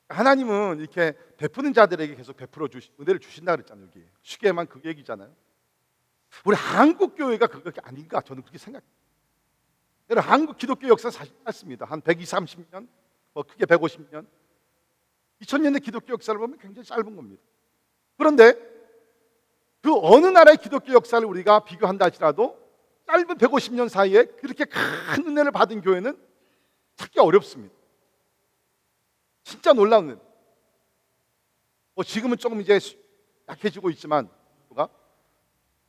A: 하나님은 이렇게 베푸는 자들에게 계속 베풀어 은혜를 주신다 그랬잖아요. 여기 쉽게만 그 얘기잖아요. 우리 한국 교회가 그게 아닌가 저는 그렇게 생각해요. 여러분, 한국 기독교 역사 사실 짧습니다. 한 120, 30년, 뭐 크게 150년, 2000년의 기독교 역사를 보면 굉장히 짧은 겁니다. 그런데 그 어느 나라의 기독교 역사를 우리가 비교한다 할지라도 짧은 150년 사이에 그렇게 큰 은혜를 받은 교회는 찾기 어렵습니다. 진짜 놀라운 은혜. 뭐 지금은 조금 이제 약해지고 있지만,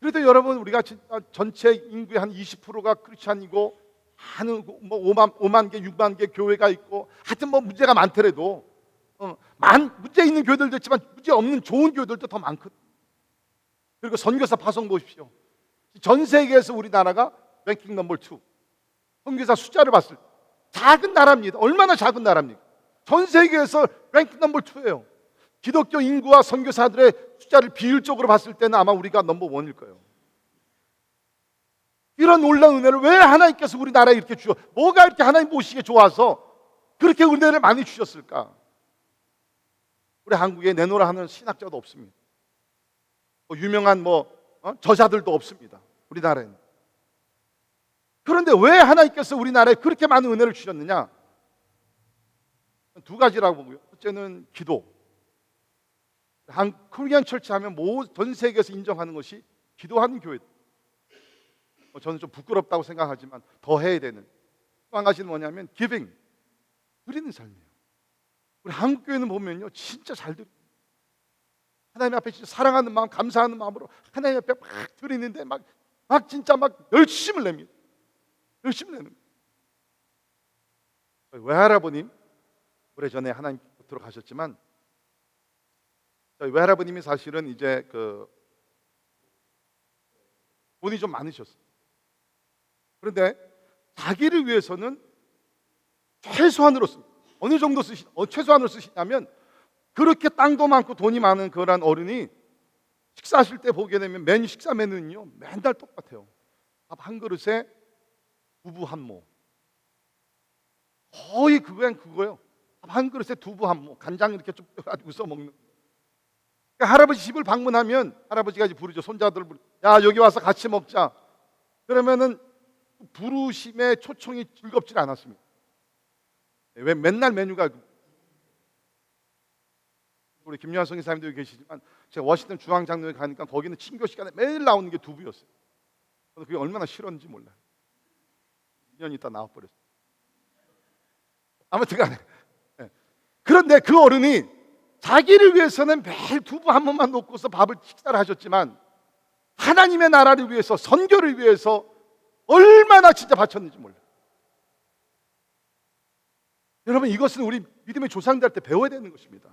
A: 그래도 여러분, 우리가 진짜 전체 인구의 한 20%가 크리스찬이고 한 뭐 5만 개, 6만 개 교회가 있고, 하여튼 뭐 문제가 많더라도 문제 있는 교회들도 있지만 문제 없는 좋은 교회들도 더 많거든요. 그리고 선교사 파송 보십시오. 전 세계에서 우리나라가 랭킹 넘버 2. 선교사 숫자를 봤을 때 작은 나라입니다. 얼마나 작은 나라입니까? 전 세계에서 랭킹 넘버 2예요. 기독교 인구와 선교사들의 숫자를 비율적으로 봤을 때는 아마 우리가 넘버 1일 거예요. 이런 놀라운 은혜를 왜 하나님께서 우리나라에 이렇게 주셔? 뭐가 이렇게 하나님 보시기에 좋아서 그렇게 은혜를 많이 주셨을까? 우리 한국에 내노라 하는 신학자도 없습니다. 뭐 유명한 저자들도 없습니다. 우리나라에는. 그런데 왜 하나님께서 우리나라에 그렇게 많은 은혜를 주셨느냐? 두 가지라고 보고요. 첫째는 기도. 코리안 철치 하면 전 세계에서 인정하는 것이 기도하는 교회. 저는 좀 부끄럽다고 생각하지만 더 해야 되는. 또 한 가지는 뭐냐면 giving, 드리는 삶이에요. 우리 한국 교회는 보면요, 진짜 잘 드려요. 하나님 앞에 진짜 사랑하는 마음, 감사하는 마음으로 하나님 앞에 막 드리는데 막 진짜 막 열심을 냅니다. 열심을 내는 거예요. 외할아버님 오래전에 하나님 곁으로 가셨지만, 저희 외할아버님이 사실은 이제 돈이 좀 많으셨어요. 그런데 자기를 위해서는 최소한으로 씁니다. 어느 정도 최소한으로 쓰시냐면, 그렇게 땅도 많고 돈이 많은 그런 어른이 식사하실 때 보게 되면 식사 메뉴는요 맨날 똑같아요. 밥 한 그릇에 두부 한 모. 거의 그거예요. 밥 한 그릇에 두부 한 모. 간장 이렇게 쭉 껴가지고서 먹는. 그러니까 할아버지 집을 방문하면 할아버지가 이제 부르죠. 손자들 야, 여기 와서 같이 먹자. 그러면은 부르심의 초청이 즐겁지 않았습니다. 왜 맨날 메뉴가, 우리 김요한 선교사님도 여기 계시지만 제가 워싱턴 중앙장로에 가니까 거기는 친교 시간에 매일 나오는 게 두부였어요. 저는 그게 얼마나 싫었는지 몰라요. 2년 있다 나와버렸어요. 아무튼 간에. 그런데 그 어른이 자기를 위해서는 매일 두부 한 번만 놓고서 식사를 하셨지만, 하나님의 나라를 위해서, 선교를 위해서 얼마나 진짜 바쳤는지 몰라요. 여러분, 이것은 우리 믿음의 조상들한테 배워야 되는 것입니다.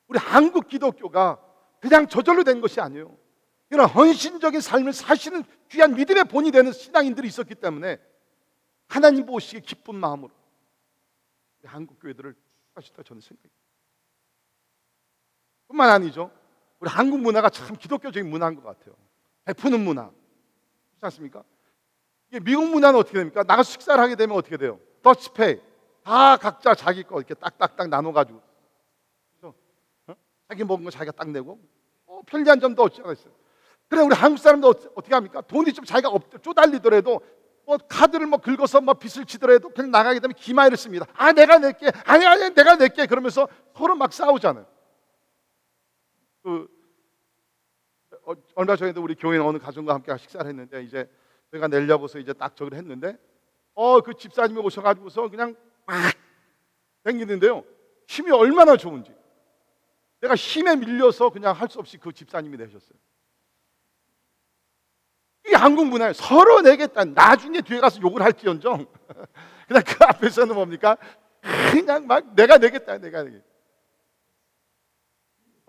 A: 우리 한국 기독교가 그냥 저절로 된 것이 아니에요. 이런 헌신적인 삶을 사시는 귀한 믿음의 본이 되는 신앙인들이 있었기 때문에 하나님 보시기에 기쁜 마음으로 우리 한국 교회들을 하시다 저는 생각합니다. 뿐만 아니죠. 우리 한국 문화가 참 기독교적인 문화인 것 같아요. 베푸는 문화. 그렇지 않습니까? 이게 미국 문화는 어떻게 됩니까? 나가서 식사를 하게 되면 어떻게 돼요? 더치페이. 다 각자 자기 거 이렇게 딱딱딱 나눠가지고, 자기 먹은 거 자기가 딱 내고, 편리한 점도 없지 않아 있어요. 그래 우리 한국 사람도 어떻게 합니까? 돈이 좀 자기가 쪼달리더라도 뭐 카드를 뭐 긁어서 뭐 빚을 지더라도 그냥 나가게 되면 기마이를 씁니다. 아 내가 낼게, 아니 내가 낼게, 그러면서 서로 막 싸우잖아요. 얼마 전에도 우리 교회 어느 가정과 함께 식사를 했는데 이제 저희가 내려고서 이제 딱 저기를 했는데 그 집사님이 오셔가지고서 그냥 막 땡기는데요. 힘이 얼마나 좋은지. 내가 힘에 밀려서 그냥 할 수 없이 그 집사님이 내셨어요. 이게 한국 문화예요. 서로 내겠다. 나중에 뒤에 가서 욕을 할지언정 그냥 그 앞에서는 뭡니까? 그냥 막 내가 내겠다.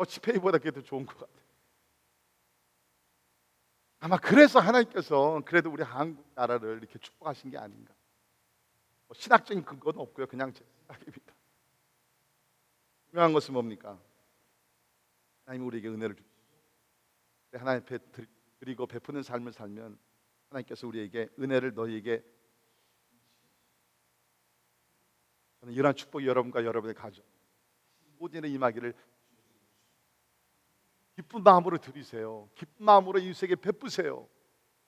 A: 치페이보다 그게 더 좋은 것 같아요. 아마 그래서 하나님께서 그래도 우리 한국 나라를 이렇게 축복하신 게 아닌가. 신학적인 근거는 없고요. 그냥 제 생각입니다. 중요한 것은 뭡니까? 하나님이 우리에게 은혜를 주시고 하나님 앞에 드리고 베푸는 삶을 살면 하나님께서 우리에게 은혜를 너희에게, 저는 이러한 축복이 여러분과 여러분의 가정 모든 일에 임하기를 기쁜 마음으로 드리세요. 기쁜 마음으로 이웃에게 베푸세요.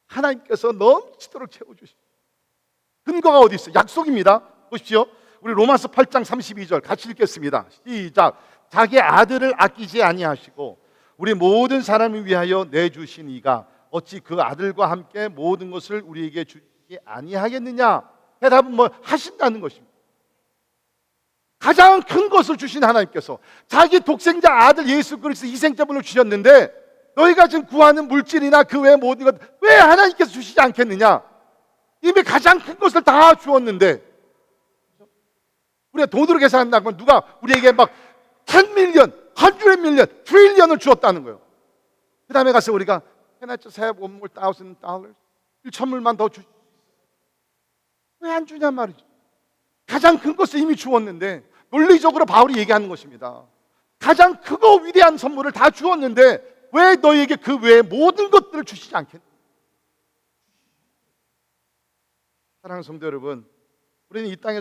A: 하나님께서 넘치도록 채워주십시오. 근거가 어디 있어요? 약속입니다. 보십시오. 우리 로마서 8장 32절 같이 읽겠습니다. 시작. 자기 아들을 아끼지 아니하시고 우리 모든 사람을 위하여 내주신 이가 어찌 그 아들과 함께 모든 것을 우리에게 주시지 아니하겠느냐? 대답은 뭐 하신다는 것입니다. 가장 큰 것을 주신 하나님께서 자기 독생자 아들 예수 그리스도 희생제물로 주셨는데 너희가 지금 구하는 물질이나 그 외의 모든 것 왜 하나님께서 주시지 않겠느냐? 이미 가장 큰 것을 다 주었는데, 우리가 돈으로 계산한다면 누가 우리에게 막 10 밀리언, 100 밀리언, 트릴리언을 주었다는 거예요. 그 다음에 가서 우리가 Can I just have one more $1,000? 1,000불만 더 주. 왜 안 주냐 말이죠. 가장 큰 것을 이미 주었는데, 논리적으로 바울이 얘기하는 것입니다. 가장 크고 위대한 선물을 다 주었는데 왜 너희에게 그 외의 모든 것들을 주시지 않겠냐? 사랑하는 성도 여러분, 우리는 이 땅에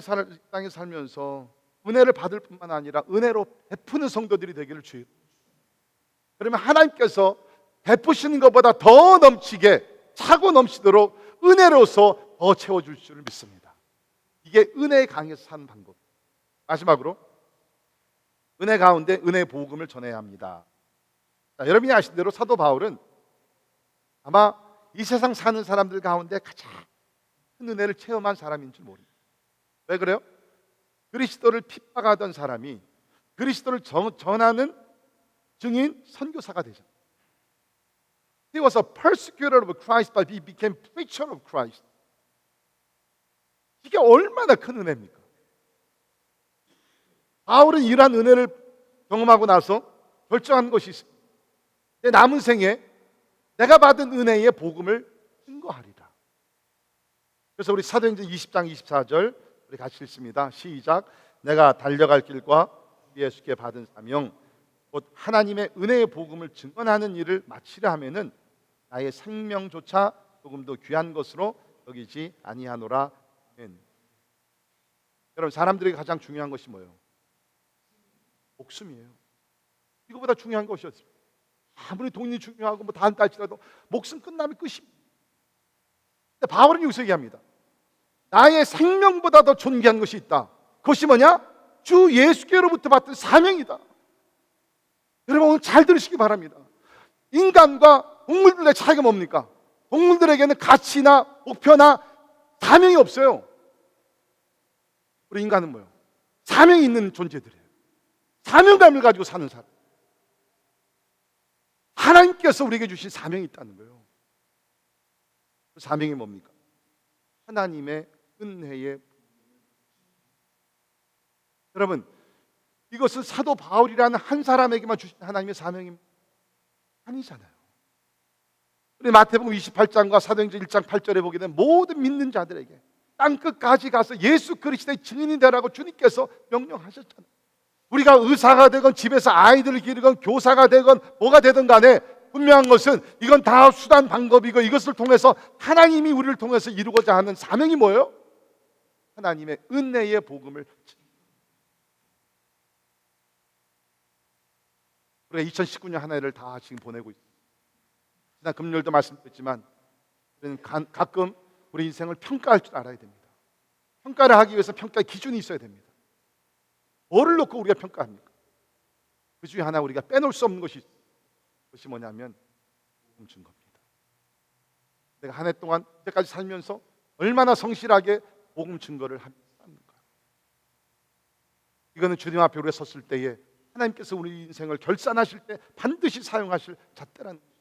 A: 살면서 은혜를 받을 뿐만 아니라 은혜로 베푸는 성도들이 되기를 주의. 그러면 하나님께서 베푸시는 것보다 더 넘치게 차고 넘치도록 은혜로서 더 채워줄 줄을 믿습니다. 이게 은혜의 강에서 사는 방법. 마지막으로 은혜 가운데 은혜의 복음을 전해야 합니다. 자, 여러분이 아신 대로 사도 바울은 아마 이 세상 사는 사람들 가운데 가장 큰 은혜를 체험한 사람인 줄 모릅니다. 왜 그래요? 그리스도를 핍박하던 사람이 그리스도를 전하는 증인 선교사가 되셨어요. He was a persecutor of Christ, but he became preacher of Christ. 이게 얼마나 큰 은혜입니까? 바울은 이러한 은혜를 경험하고 나서 결정한 것이 있습니다. 내 남은 생에 내가 받은 은혜의 복음을 증거하리라. 그래서 우리 사도행전 20장 24절 우리 같이 읽습니다. 시작. 내가 달려갈 길과 예수께 받은 사명 곧 하나님의 은혜의 복음을 증언하는 일을 마치려 하면은 나의 생명조차 조금도 귀한 것으로 여기지 아니하노라. 여러분, 사람들에게 가장 중요한 것이 뭐예요? 목숨이에요. 이거보다 중요한 것이 없습니다. 아무리 돈이 중요하고 뭐 다음 달치라도 목숨 끝나면 끝입니다. 근데 바울은 여기서 얘기합니다. 나의 생명보다 더 존귀한 것이 있다. 그것이 뭐냐? 주 예수께로부터 받은 사명이다. 여러분, 오늘 잘 들으시기 바랍니다. 인간과 동물들의 차이가 뭡니까? 동물들에게는 가치나 목표나 사명이 없어요. 우리 인간은 뭐예요? 사명이 있는 존재들이에요. 사명감을 가지고 사는 사람. 하나님께서 우리에게 주신 사명이 있다는 거예요. 그 사명이 뭡니까? 하나님의 은혜의. 여러분, 이것은 사도 바울이라는 한 사람에게만 주신 하나님의 사명이 아니잖아요. 우리 마태복음 28장과 사도행전 1장 8절에 보게 되면 모든 믿는 자들에게 땅끝까지 가서 예수 그리스도의 증인이 되라고 주님께서 명령하셨잖아요. 우리가 의사가 되건 집에서 아이들을 기르건 교사가 되건 뭐가 되든 간에 분명한 것은 이건 다 수단 방법이고 이것을 통해서 하나님이 우리를 통해서 이루고자 하는 사명이 뭐예요? 하나님의 은혜의 복음을. 우리가 2019년 한 해를 다 지금 보내고 있습니다. 지난 금요일도 말씀드렸지만 우리는 가끔 우리 인생을 평가할 줄 알아야 됩니다. 평가를 하기 위해서 평가의 기준이 있어야 됩니다. 뭐를 놓고 우리가 평가합니까? 그 중에 하나 우리가 빼놓을 수 없는 것이 있어요. 그것이 뭐냐면 복음 증거입니다. 내가 한 해 동안 이때까지 살면서 얼마나 성실하게 복음 증거를 하면서 살았는가. 이거는 주님 앞에 우리가 섰을 때에 하나님께서 우리 인생을 결산하실 때 반드시 사용하실 잣대라는 것입니다.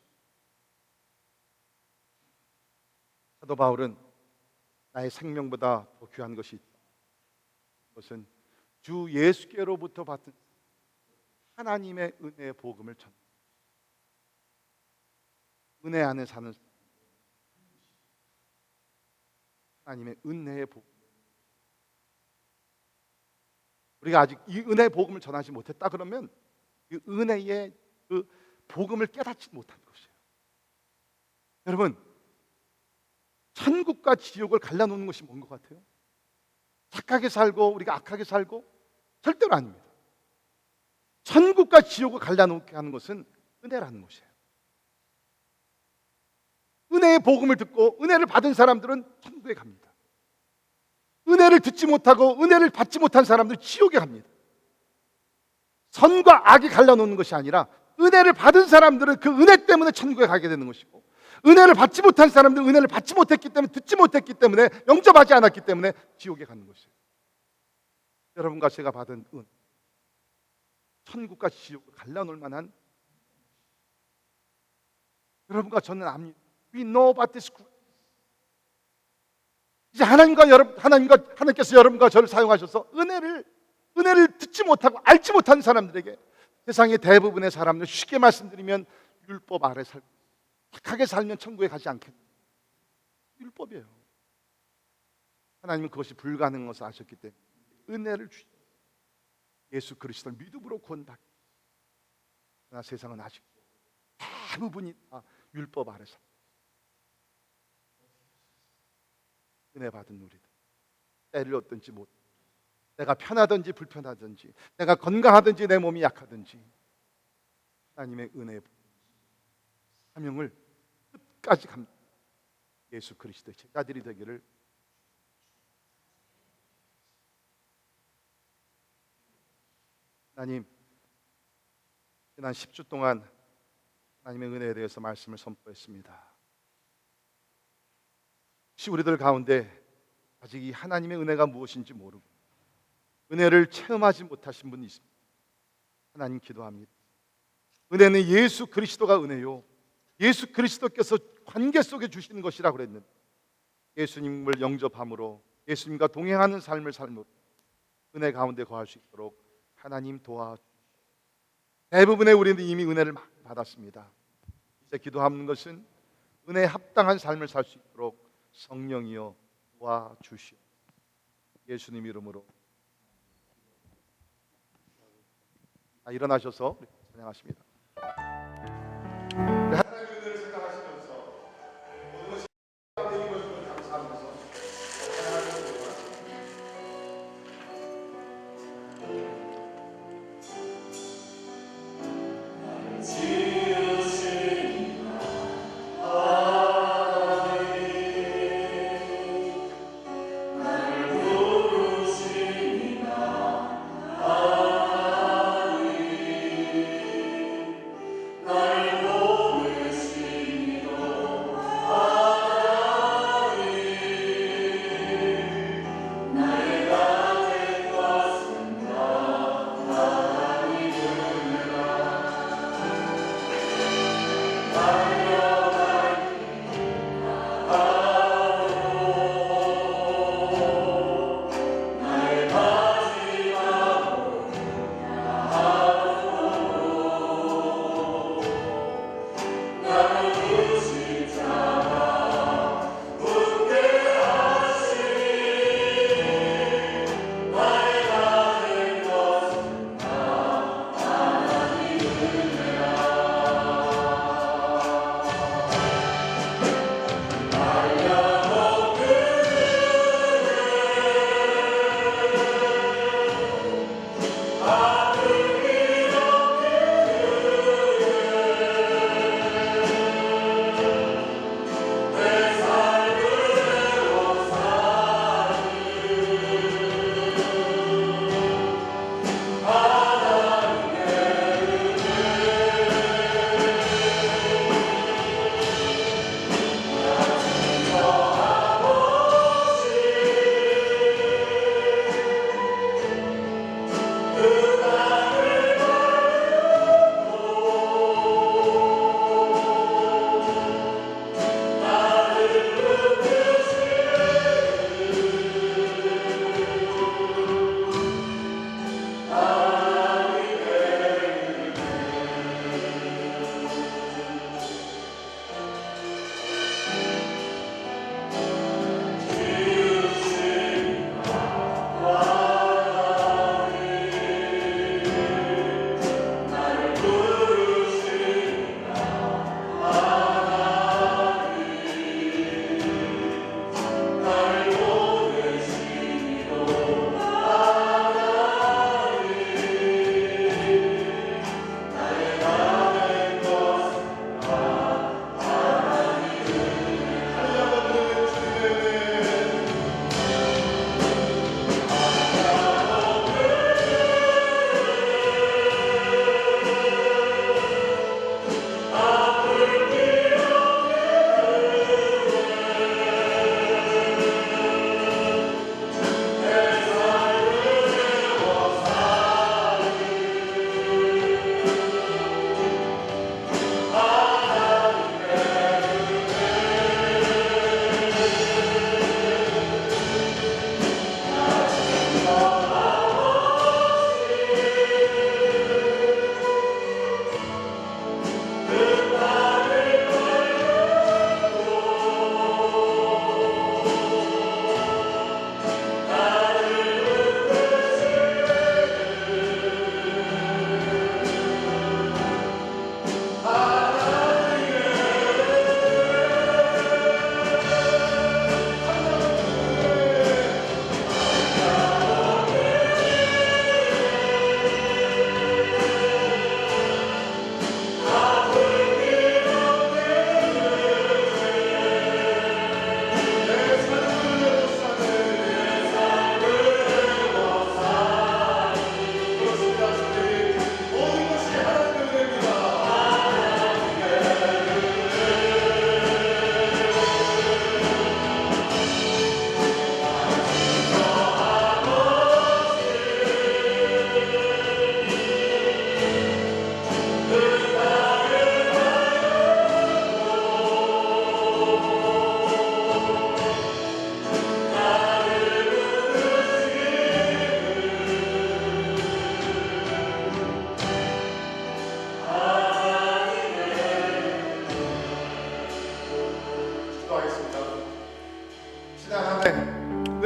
A: 사도 바울은 나의 생명보다 더 귀한 것이 있다. 그것은 주 예수께로부터 받은 하나님의 은혜의 복음을 전 은혜 안에 사는 하나님의 은혜의 복음. 우리가 아직 이 은혜의 복음을 전하지 못했다 그러면 이 은혜의 그 복음을 깨닫지 못한 것이에요. 여러분, 천국과 지옥을 갈라놓는 것이 뭔 것 같아요? 착하게 살고 우리가 악하게 살고? 절대로 아닙니다. 천국과 지옥을 갈라놓게 하는 것은 은혜라는 것이에요. 은혜의 복음을 듣고 은혜를 받은 사람들은 천국에 갑니다. 은혜를 듣지 못하고 은혜를 받지 못한 사람들은 지옥에 갑니다. 선과 악이 갈라놓는 것이 아니라 은혜를 받은 사람들은 그 은혜 때문에 천국에 가게 되는 것이고, 은혜를 받지 못한 사람들은 은혜를 받지 못했기 때문에, 듣지 못했기 때문에, 영접하지 않았기 때문에 지옥에 가는 것이에요. 여러분과 제가 받은 은, 천국과 지옥을 갈라놓을 만한, 여러분과 저는 압니다. We know about this. 이제 하나님께서 여러분과 저를 사용하셔서 은혜를 듣지 못하고 알지 못한 사람들에게, 세상의 대부분의 사람들, 쉽게 말씀드리면 율법 아래 살고 착하게 살면 천국에 가지 않겠다. 율법이에요. 하나님은 그것이 불가능한 것을 아셨기 때문에 은혜를 주시고 예수 그리스도를 믿음으로 구원받고, 그러나 세상은 아직 대부분이 다 율법 아래 살고, 은혜 받은 우리들, 때를 얻든지 못, 내가 편하든지 불편하든지, 내가 건강하든지 내 몸이 약하든지, 하나님의 은혜의 사명을 끝까지 감당, 예수 그리스도의 제자들이 되기를. 하나님, 지난 10주 동안 하나님의 은혜에 대해서 말씀을 선포했습니다. 혹시 우리들 가운데 아직 이 하나님의 은혜가 무엇인지 모르고 은혜를 체험하지 못하신 분이 있습니다. 하나님 기도합니다. 은혜는 예수 그리스도가 은혜요, 예수 그리스도께서 관계 속에 주시는 것이라고 그랬는데, 예수님을 영접함으로 예수님과 동행하는 삶을 살므로 은혜 가운데 거할 수 있도록 하나님 도와주시옵소서. 대부분의 우리는 이미 은혜를 많이 받았습니다. 이제 기도하는 것은 은혜에 합당한 삶을 살 수 있도록 성령이여 도와주시옵소서. 예수님 이름으로. 일어나셔서 찬양하십니다. 하나님의 은혜를 생각하시면서 모든 것이 되는 것을 감사하면서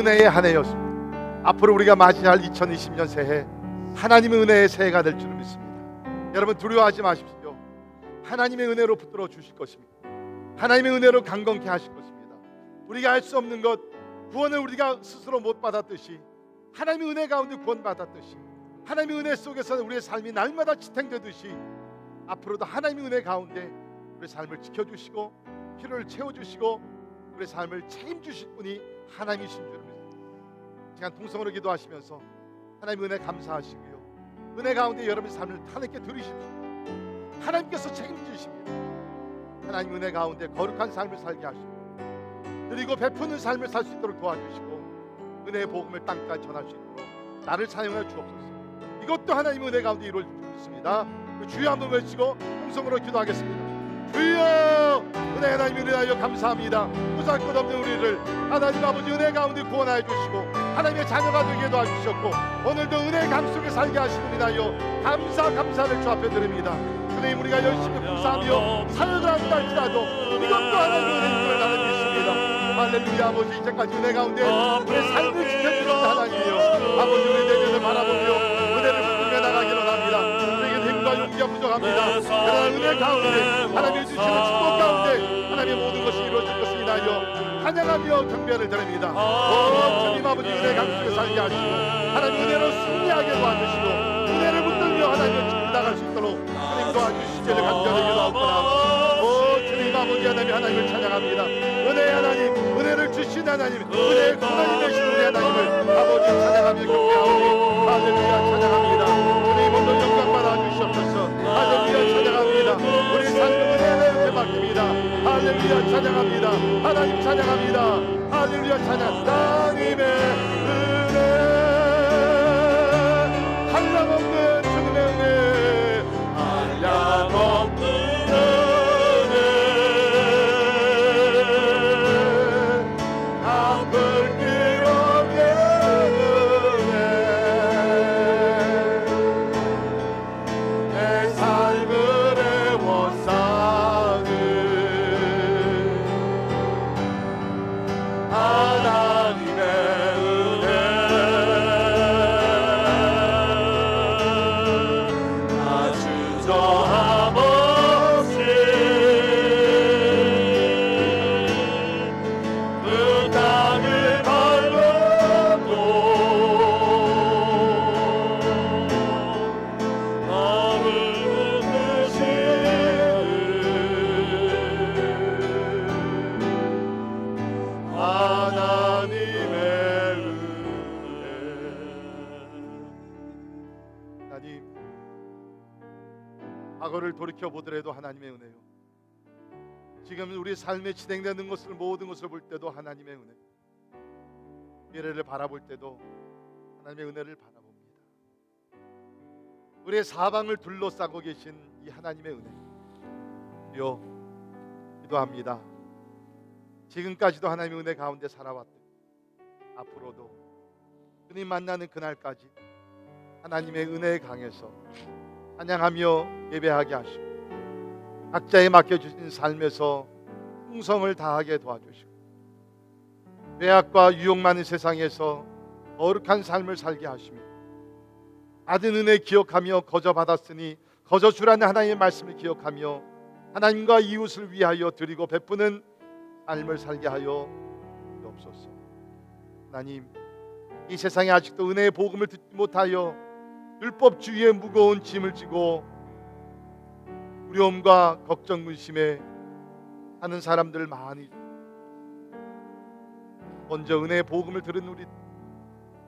A: 은혜의 한 해였습니다. 앞으로 우리가 맞이할 2020년 새해 하나님의 은혜의 새해가 될 줄 믿습니다. 여러분 두려워하지 마십시오. 하나님의 은혜로 붙들어 주실 것입니다. 하나님의 은혜로 강건케 하실 것입니다. 우리가 할 수 없는 것, 구원을 우리가 스스로 못 받았듯이 하나님의 은혜 가운데 구원받았듯이 하나님의 은혜 속에서 우리의 삶이 날마다 지탱되듯이 앞으로도 하나님의 은혜 가운데 우리의 삶을 지켜주시고 필요를 채워주시고 우리의 삶을 책임주실 분이 하나님이신 줄 믿습니다. 시간 통성으로 기도하시면서 하나님의 은혜 감사하시고요, 은혜 가운데 여러분의 삶을 하나님께 드리십시오. 하나님께서 책임지십니다. 하나님 은혜 가운데 거룩한 삶을 살게 하시고 그리고 베푸는 삶을 살 수 있도록 도와주시고 은혜의 복음을 땅까지 전할 수 있도록 나를 사용하여 주옵소서. 이것도 하나님의 은혜 가운데 이루어질 줄 믿습니다. 주여 한번 외치고 통성으로 기도하겠습니다. 주여, 은혜 하나님을 위하여 감사합니다. 보잘것없는 우리를 하나님 아버지 은혜 가운데 구원하여 주시고 하나님의 자녀가 되게 도와주셨고 오늘도 은혜 강 속에 살게 하시고 인하여 감사를 주 앞에 드립니다. 주님, 우리가 열심히 봉사하며 사역을 한다 할지라도 이것도 하나님의 은혜를 나는 믿습니다. 할렐루야. 아버지, 이제까지 은혜 가운데 우리의 삶을 지켜주시는 하나님이여, 아버지 우리 내년을 바라보며 은혜를 붙들며 나가기를 원합니다. 우리에게 힘과 용기가 부족합니다. 그러나 은혜 가운데 하나님의 주시는 축복 가운데 하나님의 모든 것이 이루어질 것을 인하여 찬양하며 경배를 드립니다. 주님 아버지, 은혜 강속에 살게 하시고 하나님 은혜로 승리하게 도와주시고 은혜를 붙들며 하나님을 지켜 나갈 수 있도록 주님 도와주시기를 간절히 기도하옵나이다. 주님 아버지 하나님을 찬양합니다. 은혜의 하나님, 은혜를 주신 하나님, 은혜의 하나님 되신 우리 하나님을 아버지 찬양하며 경배하오니 할렐루야 찬양합니다. 주님 오늘 영광 받아 주시옵소서. 할렐루야 찬양합니다. 우리 삶을 은혜를 맡깁니다. 할렐루야 찬양합니다. 하나님 찬양합니다. 할렐루야 찬양. 하나님의 은혜, 한량없는 주님의 은혜, 한량없는 은혜, 강물 기록의 은혜, 내 삶을 애워싸는 하나님의 은혜, 아주 저함 없이 그 땅을 밟아도 나를 붙드시는 하나님의 은혜. 하나님, 과거를 돌이켜 보더라도 하나님의 은혜요, 지금 우리 삶에 진행되는 것을 모든 것을 볼 때도 하나님의 은혜, 미래를 바라볼 때도 하나님의 은혜를 바라봅니다. 우리의 사방을 둘러싸고 계신 이 하나님의 은혜요, 기도합니다. 지금까지도 하나님의 은혜 가운데 살아왔듯 앞으로도 주님 만나는 그날까지 하나님의 은혜에 강해서 찬양하며 예배하게 하시고 각자에 맡겨주신 삶에서 충성을 다하게 도와주시고 죄악과 유혹 많은 세상에서 거룩한 삶을 살게 하시며 받은 은혜 기억하며 거저 받았으니 거저 주라는 하나님의 말씀을 기억하며 하나님과 이웃을 위하여 드리고 베푸는 삶을 살게 하여 주옵소서. 하나님, 이 세상에 아직도 은혜의 복음을 듣지 못하여 율법주의의 무거운 짐을 지고 두려움과 걱정 근심에 사는 사람들 많이, 먼저 은혜의 복음을 들은 우리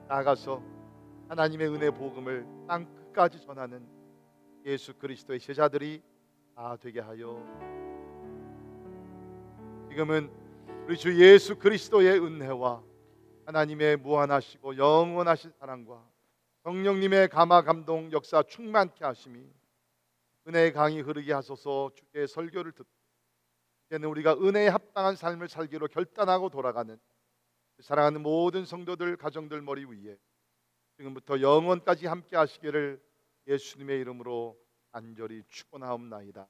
A: 나가서 하나님의 은혜의 복음을 땅 끝까지 전하는 예수 그리스도의 제자들이 다 되게 하여 지금은 우리 주 예수 그리스도의 은혜와 하나님의 무한하시고 영원하신 사랑과 성령님의 감화 감동 역사 충만케 하심이 은혜의 강이 흐르게 하소서. 주의 설교를 듣고 이제는 우리가 은혜에 합당한 삶을 살기로 결단하고 돌아가는 사랑하는 모든 성도들 가정들 머리 위에 지금부터 영원까지 함께 하시기를 예수님의 이름으로 간절히 축원하옵나이다.